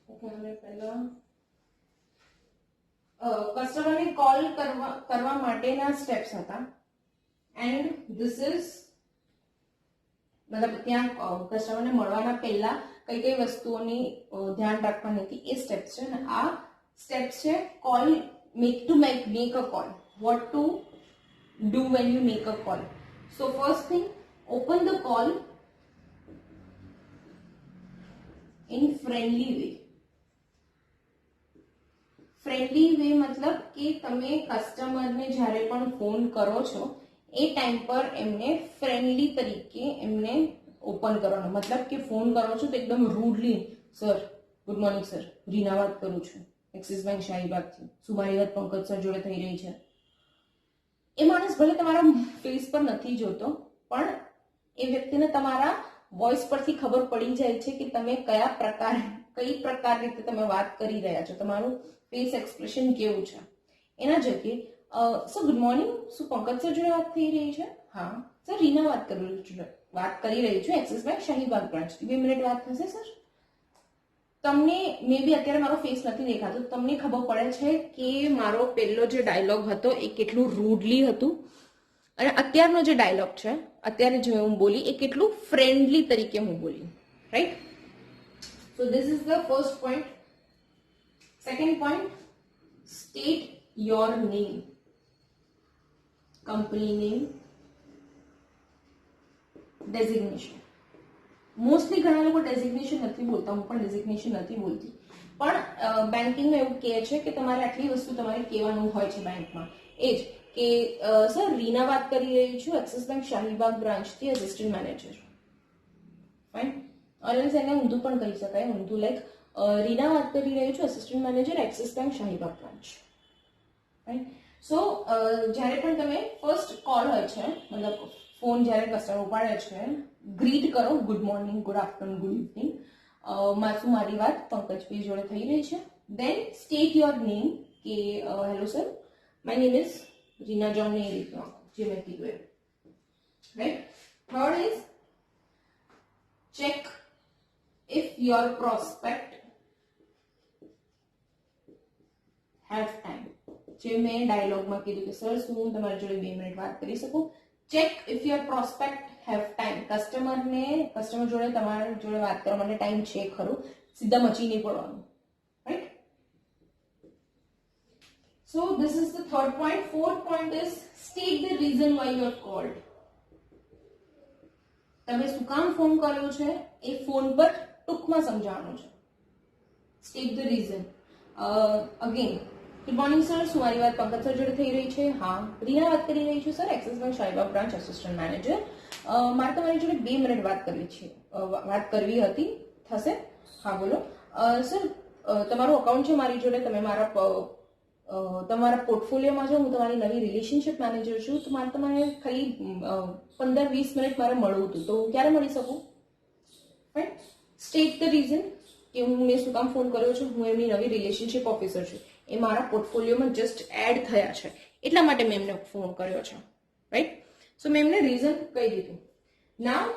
ઓકે, આપણે પહેલા કસ્ટમરને કોલ કરવા માટેના સ્ટેપ્સ હતા, એન્ડ ધીસ ઇઝ મતલબ ત્યાં કસ્ટમરને મળવાના પહેલા કઈ કઈ વસ્તુઓની ધ્યાન રાખવાની હતી એ સ્ટેપ્સ છે. અને આ સ્ટેપ્સ છે call make a call. Vote two do when you make a call. So first thing, open the call in friendly way. Friendly way મતલબ કે તમે કસ્ટમરને જ્યારે પણ ફોન કરો છો એ ટાઈમ પર એમને ફ્રેન્ડલી તરીકે એમને ઓપન કરવાનો. મતલબ કે ફોન કરો છો તો એકદમ rudely, sir good morning sir, Reena વાત કરું છું એક્સિસ બેંક શાહીબાગથી, શું મારી વાત પંકજ સર જોડે થઈ રહી છે? એ માણસ ભલે તમારા ફેસ પર નથી જોતો, પણ એ વ્યક્તિને તમારા વોઇસ પરથી ખબર પડી જાય છે કે તમે કઈ પ્રકાર રીતે તમે વાત કરી રહ્યા છો, તમારું ફેસ એક્સપ્રેશન કેવું છે. એના જગ્યાએ સર ગુડ મોર્નિંગ, શું પંકજ સર જોડે વાત થઈ રહી છે? હા સર, રીના વાત કરી રહી છું એક્સિસ બેંક શાહીબાગ બ્રાન્ચથી, 2 મિનિટ વાત થશે સર? તમને મે બી અત્યારે મારો ફેસ નથી દેખાતો, તમને ખબર પડે છે કે મારો પહેલો જે ડાયલોગ હતો એ કેટલું રૂડલી હતું અને અત્યારનો જે ડાયલોગ છે, અત્યારે જે હું બોલી એ કેટલું ફ્રેન્ડલી તરીકે હું બોલી, right? So this is the first point. Second point, state your name, company name, designation. Mostly ઘણા લોકો ડેઝિગ્નેશન નથી બોલતા, હું પણ ડેઝિગ્નેશન નથી બોલતી, પણ બેન્કિંગમાં એવું કહે છે કે તમારે આટલી વસ્તુ તમારે કહેવાનું હોય છે બેંકમાં. એ જ કે સર રીના વાત કરી રહી છું એક્સિસ બેંક શાહીબાગ બ્રાન્ચથી, આસિસ્ટન્ટ મેનેજર. ફાઇન. ઓલવેઝ એને ઊંધું પણ કહી શકાય, ઊંધું લાઈક રીના વાત કરી રહી છું assistant manager Axis bank Shahibaug branch. Fine. So જ્યારે પણ તમે ફર્સ્ટ કોલ હોય છે, મતલબ ફોન જ્યારે કસ્ટમર ઉપાડે છે, ગ્રીટ કરો, good morning, good afternoon, good evening, મારી વાત પંકજભાઈ જોડે થઈ રહી છે. દેન સ્ટેટ યોર નેમ, કે hello sir, my name is Reena John, એ રીતનો જે મેં કીધું એ, right. Third is check if your prospect have time. જે મેં ડાયલોગમાં કીધું કે સર શું હું તમારી જોડે 2 મિનિટ વાત કરી શકું. Check if your prospect have time. Customer જોડે તમારી જોડે વાત કરવા માટે ટાઈમ છે ખરું, સીધા મચી નહીં પડવાનું, right. So this is the third point. Fourth point is state the reason why you are cold. તમે શું કામ ફોન કર્યો છે એ ફોન પર ટૂંકમાં સમજાવવાનું છે. State the reason. Again, good morning sir, શું મારી વાત પંકજ સર જોડે થઈ રહી છે? હા, રીના વાત કરી રહી છું sir, Axis bank Shahibaug branch assistant manager. મારે તમારી જોડે 2 મિનિટ વાત કરવી હતી, થશે? હા બોલો. સર, તમારું અકાઉન્ટ છે મારી જોડે, તમે તમારા પોર્ટફોલિયોમાં જો હું તમારી નવી રિલેશનશિપ મેનેજર છું, તો મારે તમારે ખાલી 15-20 મિનિટ મારે મળવું હતું, તો હું ક્યારે મળી શકું? રાઈટ. સ્ટેટ ધ રીઝન કે મેં શું કામ ફોન કર્યો છું. હું એમની નવી રિલેશનશિપ ઓફિસર છું, એ મારા પોર્ટફોલિયોમાં જસ્ટ એડ થયા છે, એટલા માટે મેં એમને ફોન કર્યો છે, રાઈટ. સો મેં એમને રીઝન કહી દીધું. નાવ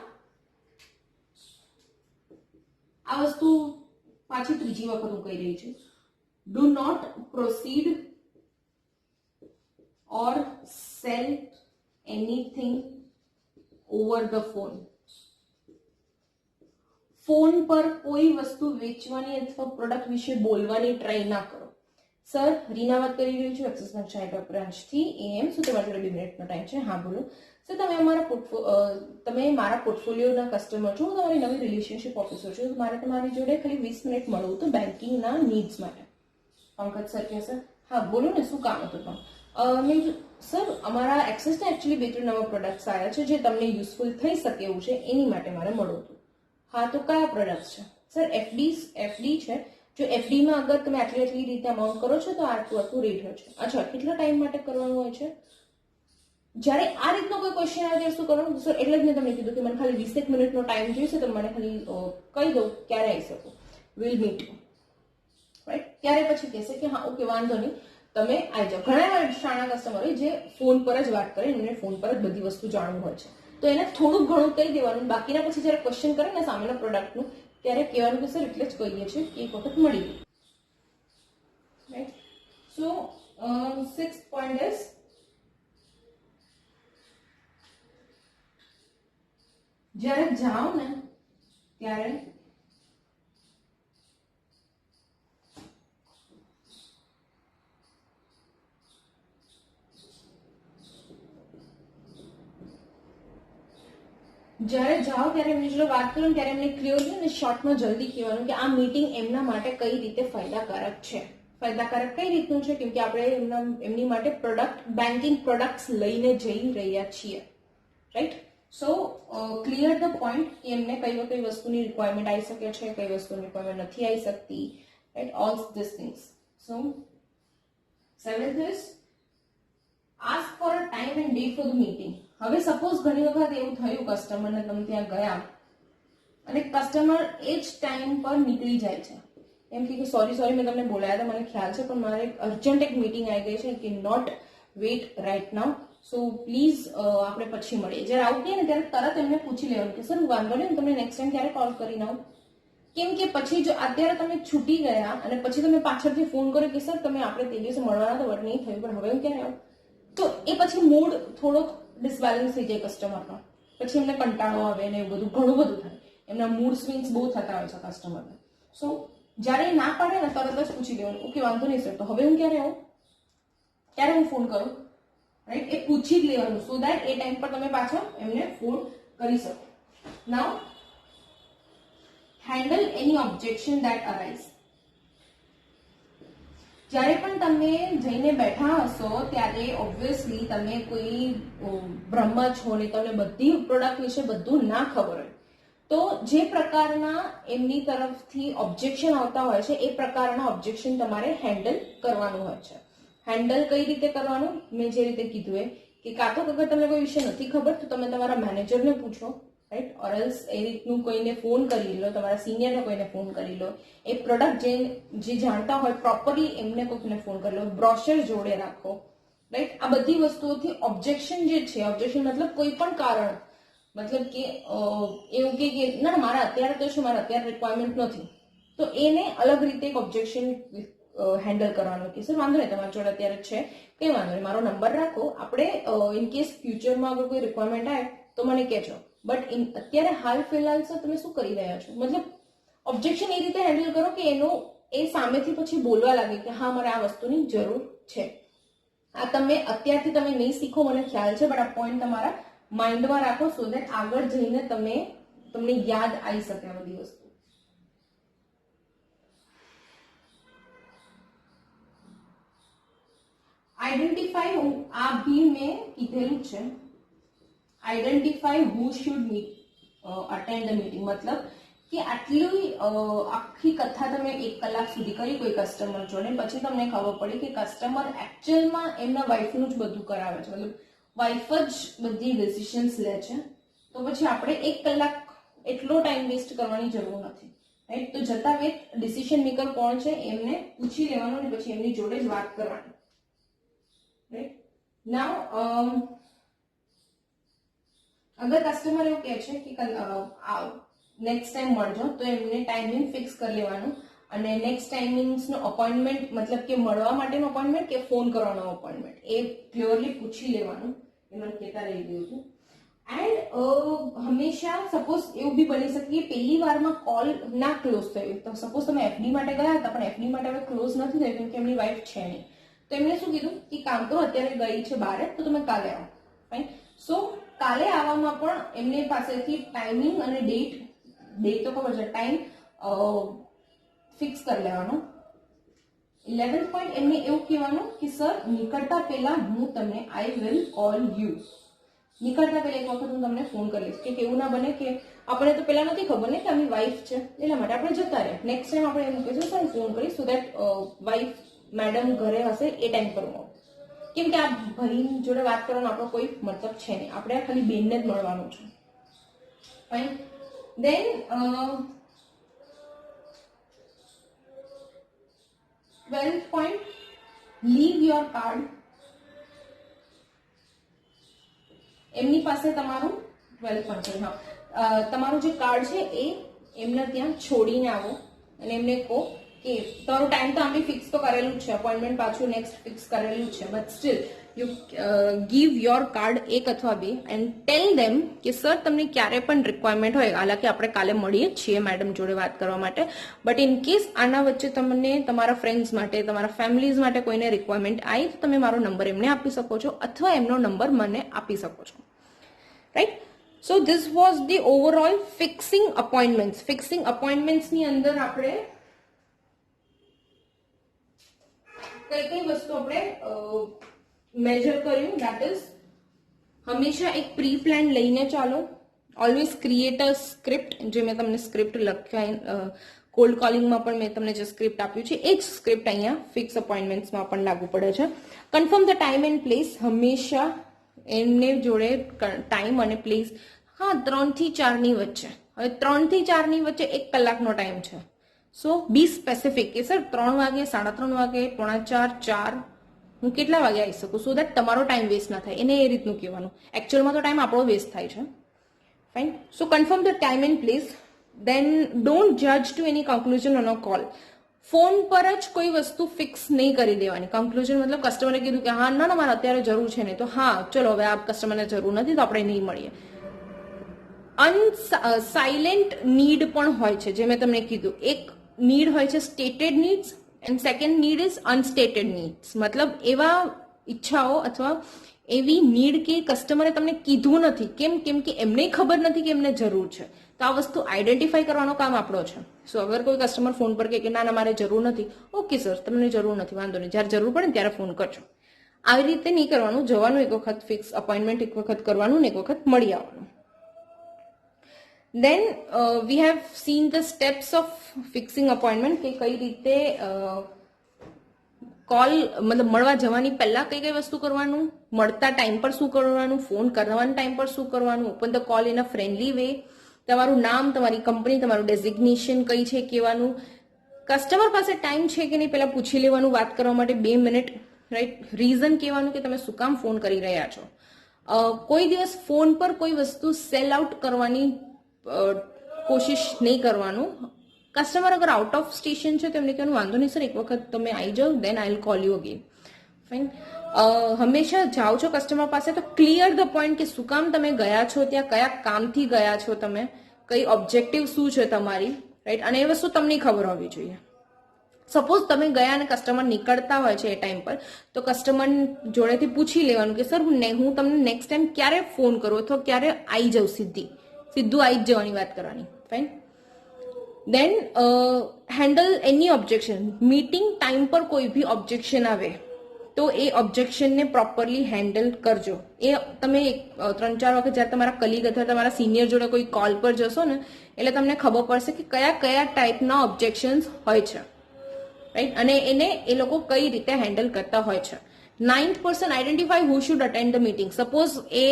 આ વસ્તુ પાછી ત્રીજી વખત હું કહી રહી છું. Do not proceed or sell anything over the phone. Phone પર કોઈ વસ્તુ વેચવાની અથવા પ્રોડક્ટ વિશે બોલવાની ટ્રાય ના કરો. સર, રીના વાત કરી રહી છું, એક્સિસ બેંક શાહીબાગ બ્રાન્ચથી. એમ શું તમારી જોડે 2 મિનિટનો ટાઈમ છે? હા બોલો. સર, તમે મારા પોર્ટફોલિયોના કસ્ટમર છો, હું તમારી નવી રિલેશનશિપ ઓફિસર છું, મારે તમારી જોડે ખાલી 20 મિનિટ મળવું હતું બેન્કિંગના નીડ્સ માટે. પંકજ સર કે સર હા બોલો ને, શું કામ હતું તમે? સર, અમારા એક્સિસના એકચ્યુઅલી 2-3 નવા પ્રોડક્ટ્સ આવ્યા છે જે તમને યુઝફુલ થઈ શકે એવું છે, એની માટે મારે મળવું હતું. હા, તો કયા પ્રોડક્ટ્સ છે? સર, એફડી છે. જો એફડીમાં અગર તમે આટલી રીતે અમાઉન્ટ કરો છો તો આટલું રેટ હોય છે. અચ્છા, કેટલા ટાઈમ માટે કરવાનું હોય છે? જ્યારે આ રીતનો કોઈ ક્વેશ્ચન આવે ત્યારે શું કરવાનું? સર, એટલે જ મેં તમને કીધું કે મને ખાલી 20 મિનિટનો ટાઈમ જોઈશે, તો મને ખાલી કહી દો ક્યારે આવી શકું. Will meet you, right. ત્યારે પછી કહેશે કે હા ઓકે વાંધો નહીં, તમે આવી જાઓ. ઘણા શાણા કસ્ટમર હોય જે ફોન પર જ વાત કરે, એમને ફોન પર જ બધી વસ્તુ જાણવું હોય છે, તો એને થોડું ઘણું કહી દેવાનું. બાકીના પછી જ્યારે ક્વેશ્ચન કરે ને સામેના પ્રોડક્ટનું, ત્યારે કહેવાનું કે સર એટલે જ કહીએ છીએ કે એક વખત મળી ગયું, right. So 6th point is જ્યારે જાઓ ને ત્યારે એમની જોડે વાત કરો ત્યારે એમને ક્લિયરલી અને શોર્ટમાં જલ્દી કહેવાનું કે આ મીટિંગ એમના માટે કઈ રીતે ફાયદાકારક છે. ફાયદાકારક કઈ રીતનું છે? કેમ કે આપણે એમની માટે બેન્કિંગ પ્રોડક્ટ્સ લઈને જઈ રહ્યા છીએ, right. So clear the point કે એમને કઈ વસ્તુની રિક્વાયરમેન્ટ આવી શકે છે, કઈ વસ્તુની રિક્વાયરમેન્ટ નથી આવી શકતી, right. All this things. So 7th is ask for a time and day for the meeting. હવે સપોઝ ઘણી વખત એવું થયું કસ્ટમરને, તમે ત્યાં ગયા અને કસ્ટમર એ જ ટાઈમ પર નીકળી જાય છે, એમ કે સોરી મેં તમને બોલાયા હતા, મને ખ્યાલ છે, પણ મારે અર્જન્ટ એક મીટિંગ આવી ગઈ છે, કે not wait right now, so please આપણે પછી મળીએ. જ્યારે આવું કહે ને ત્યારે તરત એમને પૂછી લેવાનું કે સર વાંધો નહીં, તમને નેક્સ્ટ ટાઈમ ક્યારે કોલ કરીને આવું. કેમ કે પછી જો અત્યારે તમે છૂટી ગયા અને પછી તમે પાછળથી ફોન કર્યો કે સર તમે આપણે તે દિવસે મળવાના તો બટ નહીં થયું, પણ હવે હું ક્યારે આવું, તો એ પછી મૂડ થોડોક ડિસબેલેન્સ થઈ જાય કસ્ટમરનો. પછી એમને કંટાળો આવે ને એવું ઘણું બધું થાય, એમના મૂડ સ્વિંગ્સ બહુ થતા હોય છે કસ્ટમરને. સો જ્યારે ના પાડે ને તરત જ પૂછી લેવાનું ઓકે વાંધો નહીં સર, તો હવે હું ક્યારે આવું, ક્યારે હું ફોન કરું, રાઈટ. એ પૂછી જ લેવાનું સો દેટ એ ટાઈમ પર તમે પાછા એમને ફોન કરી શકો. Now handle any objection that arise. જ્યારે પણ તમે જઈને બેઠા હશો ત્યારે ઓબ્વિયસલી તમે કોઈ બ્રહ્મ છો ને તમને બધી પ્રોડક્ટ વિશે બધું ના ખબર હોય, તો જે પ્રકારના એમની તરફથી ઓબ્જેક્શન આવતા હોય છે એ પ્રકારના ઓબ્જેક્શન તમારે હેન્ડલ કરવાનું હોય છે. હેન્ડલ કઈ રીતે કરવાનું? મેં જે રીતે કીધું એ કે કાં તો અગર તમને કોઈ વિષય નથી ખબર તો તમે તમારા મેનેજરને પૂછો, રાઈટ, ઓર એલ્સ એ રીતનું કોઈને ફોન કરી લો, તમારા સિનિયરને કોઈને ફોન કરી લો, એ પ્રોડક્ટ જે જાણતા હોય પ્રોપરલી એમને કોઈને ફોન કરી લો, બ્રોશર જોડે રાખો, રાઈટ. આ બધી વસ્તુઓથી ઓબ્જેક્શન જે છે, ઓબ્જેક્શન મતલબ કોઈ પણ કારણ, મતલબ કે એવું કે ના મારા અત્યારે તો શું, મારા અત્યારે રિક્વાયરમેન્ટ નથી, તો એને અલગ રીતે એક ઓબ્જેક્શન હેન્ડલ કરવાનું કે સર વાંધો નહીં તમારી જોડે અત્યારે છે, કંઈ વાંધો નહીં, મારો નંબર રાખો, આપણે ઇન કેસ ફ્યુચરમાં અગર કોઈ રિક્વાયરમેન્ટ આવે તો મને કહેજો, બટ અત્યારે હાલ ફિલહાલ સર તમે શું કરી રહ્યા છો, મતલબ ઓબ્જેક્શન એ રીતે હેન્ડલ કરો કે એનો એ સામેથી પછી બોલવા લાગે કે હા મારે આ વસ્તુની જરૂર છે. આ તમે અત્યારથી તમે નહીં શીખો મને ખ્યાલ છે, બટ આ પોઈન્ટ તમારા માઇન્ડમાં રાખો સો દેટ આગળ જઈને તમને યાદ આવી શકે આ બધી વસ્તુ. આઈડેન્ટિફાઈ, આ બી મેં કીધેલું છે, identify who should meet attend the meeting, મતલબ કે આટલી આખી કથા તમે 1 કલાક સુધી કરી કોઈ કસ્ટમર જોડે, પછી તમને ખબર પડી કે કસ્ટમર એકચ્યુઅલમાં એમના વાઈફનું જ બધું કરાવે છે, મતલબ વાઈફ જ બધી ડિસિશન્સ લે છે, તો પછી આપણે 1 કલાક એટલો ટાઈમ વેસ્ટ કરવાની જરૂર નથી, રાઈટ. તો જતા વેત ડિસિશન મેકર કોણ છે એમને પૂછી લેવાનું અને પછી એમની જોડે જ વાત કરવાની, રાઈટ. નાઉ અગર કસ્ટમર એવું કહે છે કે નેક્સ્ટ ટાઈમ મળજો, તો એમને ટાઈમિંગ ફિક્સ કરી લેવાનું, અને નેક્સ્ટ ટાઈમિંગ્સનો અપોઇન્ટમેન્ટ મતલબ કે મળવા માટેનો અપોઇન્ટમેન્ટ કે ફોન કરવાનો અપોઇન્ટમેન્ટ એ ક્લિયરલી પૂછી લેવાનું, એમને કહેતા રહી ગયું હતું. એન્ડ હંમેશા સપોઝ એવું બી બની શકે કે પહેલી વારમાં કોલ ના ક્લોઝ થયો, તો સપોઝ તમે એફડી માટે ગયા હતા પણ એફડી માટે હવે ક્લોઝ નથી થયું કેમ કે એમની વાઈફ છે નહીં, તો એમને શું કીધું કે કામ કરો અત્યારે ગઈ છે બહાર, તો તમે કાલે આવો, ફાઈન. સો કાલે આવવામાં પણ એમની પાસેથી ટાઈમિંગ અને ડેટ તો ખબર છે, ટાઈમ ફિક્સ કરી લેવાનો. 11th પોઈન્ટ એમને એવું કહેવાનું કે સર નીકળતા પહેલા હું તમને આઈ વિલ કોલ યુ, નીકળતા પહેલા એક વખત હું તમને ફોન કરીશ, કે એવું ના બને કે આપણે તો પહેલા નથી ખબર ને કે આમની વાઈફ છે, એટલા માટે આપણે જતા રહે, નેક્સ્ટ ટાઈમ આપણે એમ કહીશું સર ફોન કરીશ સો દેટ વાઈફ મેડમ ઘરે હશે એ ટાઈમ પર હું, કેમ કે આ ભાઈ જોડે વાત કરવાનો આપણો કોઈ મતલબ છે નહીં, આપણે ખાલી બેનને જ મળવાનું છે, fine. Then 12th point, leave your card. એમની પાસે તમારું 12th point છે, હા, તમારું જે કાર્ડ છે એ એમને ત્યાં છોડીને આવો અને એમને કહો કે તમારું ટાઈમ તો આમ બી ફિક્સ તો કરેલું જ છે, અપોઇન્ટમેન્ટ પાછું નેક્સ્ટ ફિક્સ કરેલું જ છે, but still you give your card 1 અથવા 2 એન્ડ ટેલ ધેમ કે સર તમને ક્યારે પણ રિક્વાયરમેન્ટ હોય, હાલાકી આપણે કાલે મળીએ છીએ મેડમ જોડે વાત કરવા માટે, બટ ઇન કેસ આના વચ્ચે તમને તમારા ફ્રેન્ડ્સ માટે, તમારા ફેમિલીઝ માટે કોઈને રિક્વાયરમેન્ટ આવી તો તમે મારો નંબર એમને આપી શકો છો અથવા એમનો નંબર મને આપી શકો છો, right. So this was the overall fixing appointments. Fixing અપોઇન્ટમેન્ટ્સની અંદર આપણે કઈ વસ્તુ આપણે મેજર કર્યું, દેટ ઇઝ હંમેશા એક પ્રી પ્લાન લઈને ચાલો, ઓલવેઝ ક્રિએટ અ સ્ક્રિપ્ટ, જે મેં તમને સ્ક્રિપ્ટ લખ્યા કોલ્ડ કોલિંગમાં પણ મેં તમને જે સ્ક્રિપ્ટ આપ્યું છે એ જ સ્ક્રિપ્ટ અહીંયા ફિક્સ અપોઇન્ટમેન્ટ્સમાં પણ લાગુ પડે છે. Confirm the time and place, હંમેશા એમને જોડે ટાઈમ અને પ્લેસ, હા 3 થી 4 ની વચ્ચે, હવે 3 થી 4 ની વચ્ચે 1 કલાકનો ટાઈમ છે, સો બી સ્પેસિફિક કે સર 3 વાગે, 3:30 વાગે, 3:45, 4 હું કેટલા વાગે આવી શકું, સો દેટ તમારો ટાઈમ વેસ્ટ ના થાય, એને એ રીતનું કહેવાનું. એકચ્યુઅલમાં તો ટાઈમ આપણો વેસ્ટ થાય છે, fine. So confirm the time and place, then don't જજ to any conclusion on a call. Phone પર જ કોઈ વસ્તુ ફિક્સ નહીં કરી દેવાની. કન્ક્લુઝન મતલબ કસ્ટમરે કીધું કે હા ના મારે અત્યારે જરૂર છે નહીં, તો હા ચલો હવે આ કસ્ટમરને જરૂર નથી તો આપણે નહીં મળીએ. સાયલેન્ટ નીડ પણ હોય છે, જે મેં તમને કીધું, એક નીડ હોય છે stated needs and second need is unstated needs, મતલબ એવા ઈચ્છાઓ અથવા એવી નીડ કે કસ્ટમરે તમને કીધું નથી, કેમ કે એમને ખબર નથી કે એમને જરૂર છે, તો આ વસ્તુ આઈડેન્ટિફાઈ કરવાનો કામ આપણો છે. સો અગર કોઈ કસ્ટમર ફોન પર કે ના મારે જરૂર નથી, ઓકે સર તમને જરૂર નથી, વાંધો નહીં, જ્યારે જરૂર પડે ને ત્યારે ફોન કરજો. આવી રીતે નહીં કરવાનું, જવાનું એક વખત ફિક્સ અપોઇન્ટમેન્ટ એક વખત કરવાનું ને એક વખત મળી આવવાનું. Then we have seen the steps of fixing appointment, કે કઈ રીતે કોલ મતલબ મળવા જવાની પહેલા કઈ કઈ વસ્તુ કરવાનું, મળતા ટાઈમ પર શું કરવાનું, ફોન કરવાના ટાઈમ પર શું કરવાનું, open the call in a friendly way, તમારું નામ, તમારી કંપની, તમારું ડેઝિગ્નેશન કઈ છે કહેવાનું, કસ્ટમર પાસે ટાઈમ છે કે નહીં પહેલા પૂછી લેવાનું, વાત કરવા માટે 2 મિનિટ, રાઈટ, રીઝન કહેવાનું કે તમે શું કામ ફોન કરી રહ્યા છો. કોઈ દિવસ ફોન પર કોઈ વસ્તુ સેલ આઉટ કરવાની કોશિશ નહીં કરવાનું. કસ્ટમર અગર આઉટ ઓફ સ્ટેશન છે તો એમને કહેવાનું વાંધો નહીં સર, એક વખત તમે આવી જાઓ, then I will call you again. Fine. હંમેશા જાઓ છો કસ્ટમર પાસે તો ક્લિયર ધ પોઈન્ટ કે શું કામ તમે ગયા છો ત્યાં, કયા કામથી ગયા છો તમે, કઈ ઓબ્જેક્ટિવ શું છે તમારી, રાઈટ, અને એ વસ્તુ તમને ખબર હોવી જોઈએ. સપોઝ તમે ગયા અને કસ્ટમર નીકળતા હોય છે એ ટાઈમ પર, તો કસ્ટમર જોડેથી પૂછી લેવાનું કે સર હું તમને નેક્સ્ટ ટાઈમ ક્યારે ફોન કરું અથવા ક્યારે આવી જાઉં, સીધું આવી જ જવાની વાત કરવાની. ફાઇન. દેન handle any objection. Meeting time પર કોઈ બી ઓબ્જેક્શન આવે તો એ ઓબ્જેક્શનને પ્રોપરલી હેન્ડલ કરજો. એ તમે 3-4 વખત જ્યારે તમારા કલીગ અથવા તમારા સિનિયર જોડે કોઈ કોલ પર જશો ને એટલે તમને ખબર પડશે કે કયા કયા ટાઈપના ઓબ્જેક્શન્સ હોય છે, રાઈટ, અને એને એ લોકો કઈ રીતે હેન્ડલ કરતા હોય છે. 9th person identify who should attend the meeting. Suppose એ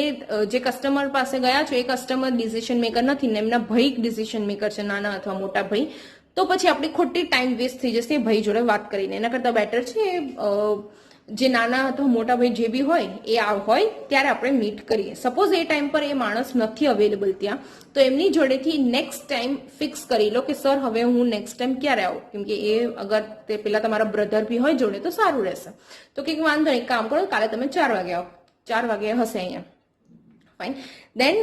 જે કસ્ટમર પાસે ગયા છો એ કસ્ટમર ડિસિઝન મેકર નથી ને એમના ભાઈ ડિસિઝન મેકર છે, નાના અથવા મોટા ભાઈ, તો પછી આપણી ખોટી ટાઈમ વેસ્ટ થઈ જશે એ ભાઈ જોડે વાત કરીને. એના કરતાં બેટર છે જે નાના અથવા મોટા ભાઈ જે બી હોય એ હોય ત્યારે આપણે મીટ કરીએ. સપોઝ એ ટાઈમ પર એ માણસ નથી અવેલેબલ ત્યાં, તો એમની જોડેથી નેક્સ્ટ ટાઈમ ફિક્સ કરી લો કે સર હવે હું નેક્સ્ટ ટાઈમ ક્યારે આવું, કેમકે એ અગર તે પેલા તમારા બ્રધર બી હોય જોડે તો સારું રહેશે. તો કંઈક વાંધો નહીં, કામ કરો, કાલે તમે 4 વાગે આવો, 4 વાગે હશે અહીંયા. ફાઇન. દેન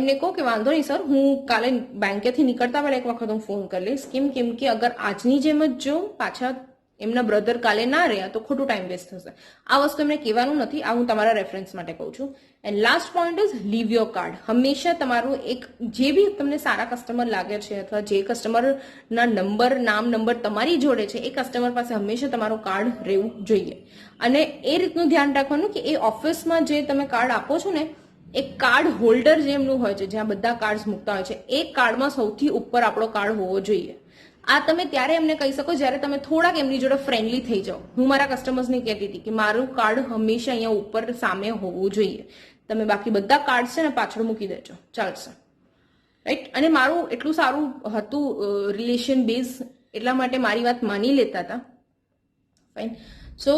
એમને કહો કે વાંધો નહીં સર, હું કાલે બેંકેથી નીકળતા પહેલા એક વખત હું ફોન કરી લઈશ. કેમ કે અગર આજની જેમ જ જો પાછા એમના બ્રધર કાલે ના રહ્યા તો ખોટું ટાઈમ વેસ્ટ થશે. આ વસ્તુ એમને કહેવાનું નથી, આ હું તમારા રેફરન્સ માટે કહું છું. And last point is leave your card. હંમેશા તમારું એક જે બી તમને સારા કસ્ટમર લાગે છે અથવા જે કસ્ટમરના નામ નંબર તમારી જોડે છે એ કસ્ટમર પાસે હંમેશા તમારું કાર્ડ રહેવું જોઈએ. અને એ રીતનું ધ્યાન રાખવાનું કે એ ઓફિસમાં જે તમે કાર્ડ આપો છો ને એ કાર્ડ હોલ્ડર જેમનું હોય છે, જ્યાં બધા કાર્ડ મૂકતા હોય છે, એ કાર્ડમાં સૌથી ઉપર આપણો કાર્ડ હોવો જોઈએ. આ તમે ત્યારે એમને કહી શકો જ્યારે તમે થોડાક એમની જોડે ફ્રેન્ડલી થઈ જાઓ. હું મારા કસ્ટમર્સને કહેતી હતી કે મારું કાર્ડ હંમેશા અહીંયા ઉપર સામે હોવું જોઈએ. તમે બાકી બધા કાર્ડ છે ને પાછળ મૂકી દેજો, ચાલશે, રાઈટ. અને મારું એટલું સારું હતું રિલેશન બેઝ, એટલા માટે મારી વાત માની લેતા હતા. ફાઇન. સો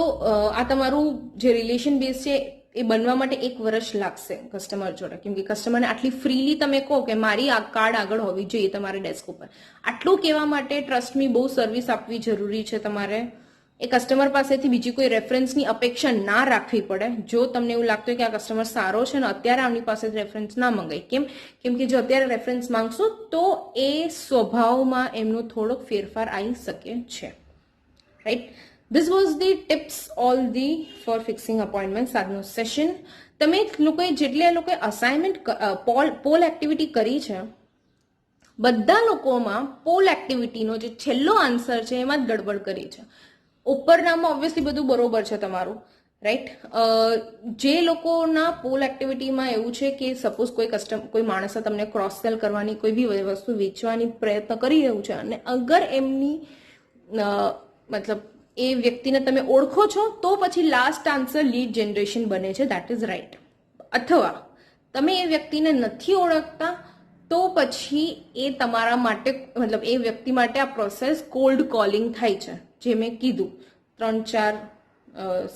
આ તમારું જે રિલેશન બેઝ છે એ બનવા માટે 1 વર્ષ લાગશે કસ્ટમર જોડે, કેમ કે કસ્ટમરને આટલી ફ્રીલી તમે કહો કે મારી આ કાર્ડ આગળ હોવી જોઈએ તમારા ડેસ્ક ઉપર. આટલું કહેવા માટે ટ્રસ્ટ મી બહુ સર્વિસ આપવી જરૂરી છે. તમારે એ કસ્ટમર પાસેથી બીજી કોઈ રેફરન્સની અપેક્ષા ના રાખવી પડે. જો તમને એવું લાગતું હોય કે આ કસ્ટમર સારો છે ને અત્યારે આમની પાસે રેફરન્સ ના મંગાય, કેમ કે જો અત્યારે રેફરન્સ માંગશો તો એ સ્વભાવમાં એમનો થોડોક ફેરફાર આવી શકે છે, right. This was the tips all the for fixing appointments. આજનો સેશન તમે જેટલે લોકોએ અસાઇનમેન્ટ પોલ એક્ટિવિટી કરી છે, બધા લોકોમાં પોલ એક્ટિવિટીનો જે છેલ્લો આન્સર છે એમાં જ ગડબડ કરી છે. ઉપરનામાં ઓબ્વિયસલી બધું બરોબર છે તમારું, રાઈટ. જે લોકોના પોલ એક્ટિવિટીમાં એવું છે કે સપોઝ કોઈ માણસે તમને ક્રોસ સેલ કરવાની કોઈ બી વસ્તુ વેચવાની પ્રયત્ન કરી રહ્યું છે અને અગર એમની મતલબ એ વ્યક્તિને તમે ઓળખો છો તો પછી લાસ્ટ આન્સર લીડ જનરેશન બને છે, દેટ ઇઝ રાઈટ. અથવા તમે એ વ્યક્તિને નથી ઓળખતા તો પછી એ તમારા માટે મતલબ એ વ્યક્તિ માટે આ પ્રોસેસ કોલ્ડ કોલિંગ થાય છે, જે મેં કીધું 3-4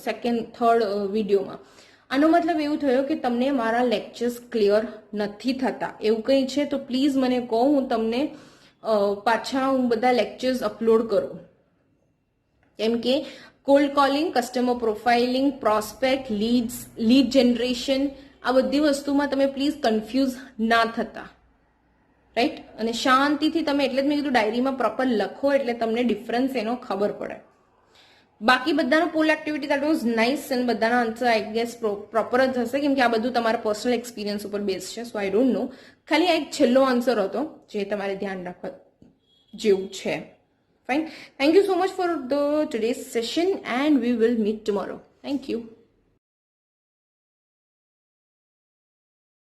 સેકન્ડ થર્ડ વિડીયોમાં. આનો મતલબ એવું થયો કે તમને મારા લેક્ચર્સ ક્લિયર નથી થતા એવું કંઈ છે તો પ્લીઝ મને કહો, હું તમને પાછા બધા લેક્ચર્સ અપલોડ કરું. કેમ કે cold calling, customer profiling, prospect, lead generation, આ બધી વસ્તુમાં તમે પ્લીઝ કન્ફ્યુઝ ના થતા, રાઈટ. અને શાંતિથી તમે, એટલે જ મેં કીધું ડાયરીમાં પ્રોપર લખો એટલે તમને ડિફરન્સ એનો ખબર પડે. બાકી બધાનો poll activity that was nice અને બધાના આન્સર આઈ ગેસ પ્રોપર જ હશે, કેમ કે આ બધું તમારા પર્સનલ એક્સપિરિયન્સ ઉપર બેઝ છે. સો આઈ ડોન્ટ નો, ખાલી આ એક છેલ્લો આન્સર હતો જે તમારે ધ્યાન રાખવા જેવું છે. Fine. Thank you so much for today's session and we will meet tomorrow. Thank you.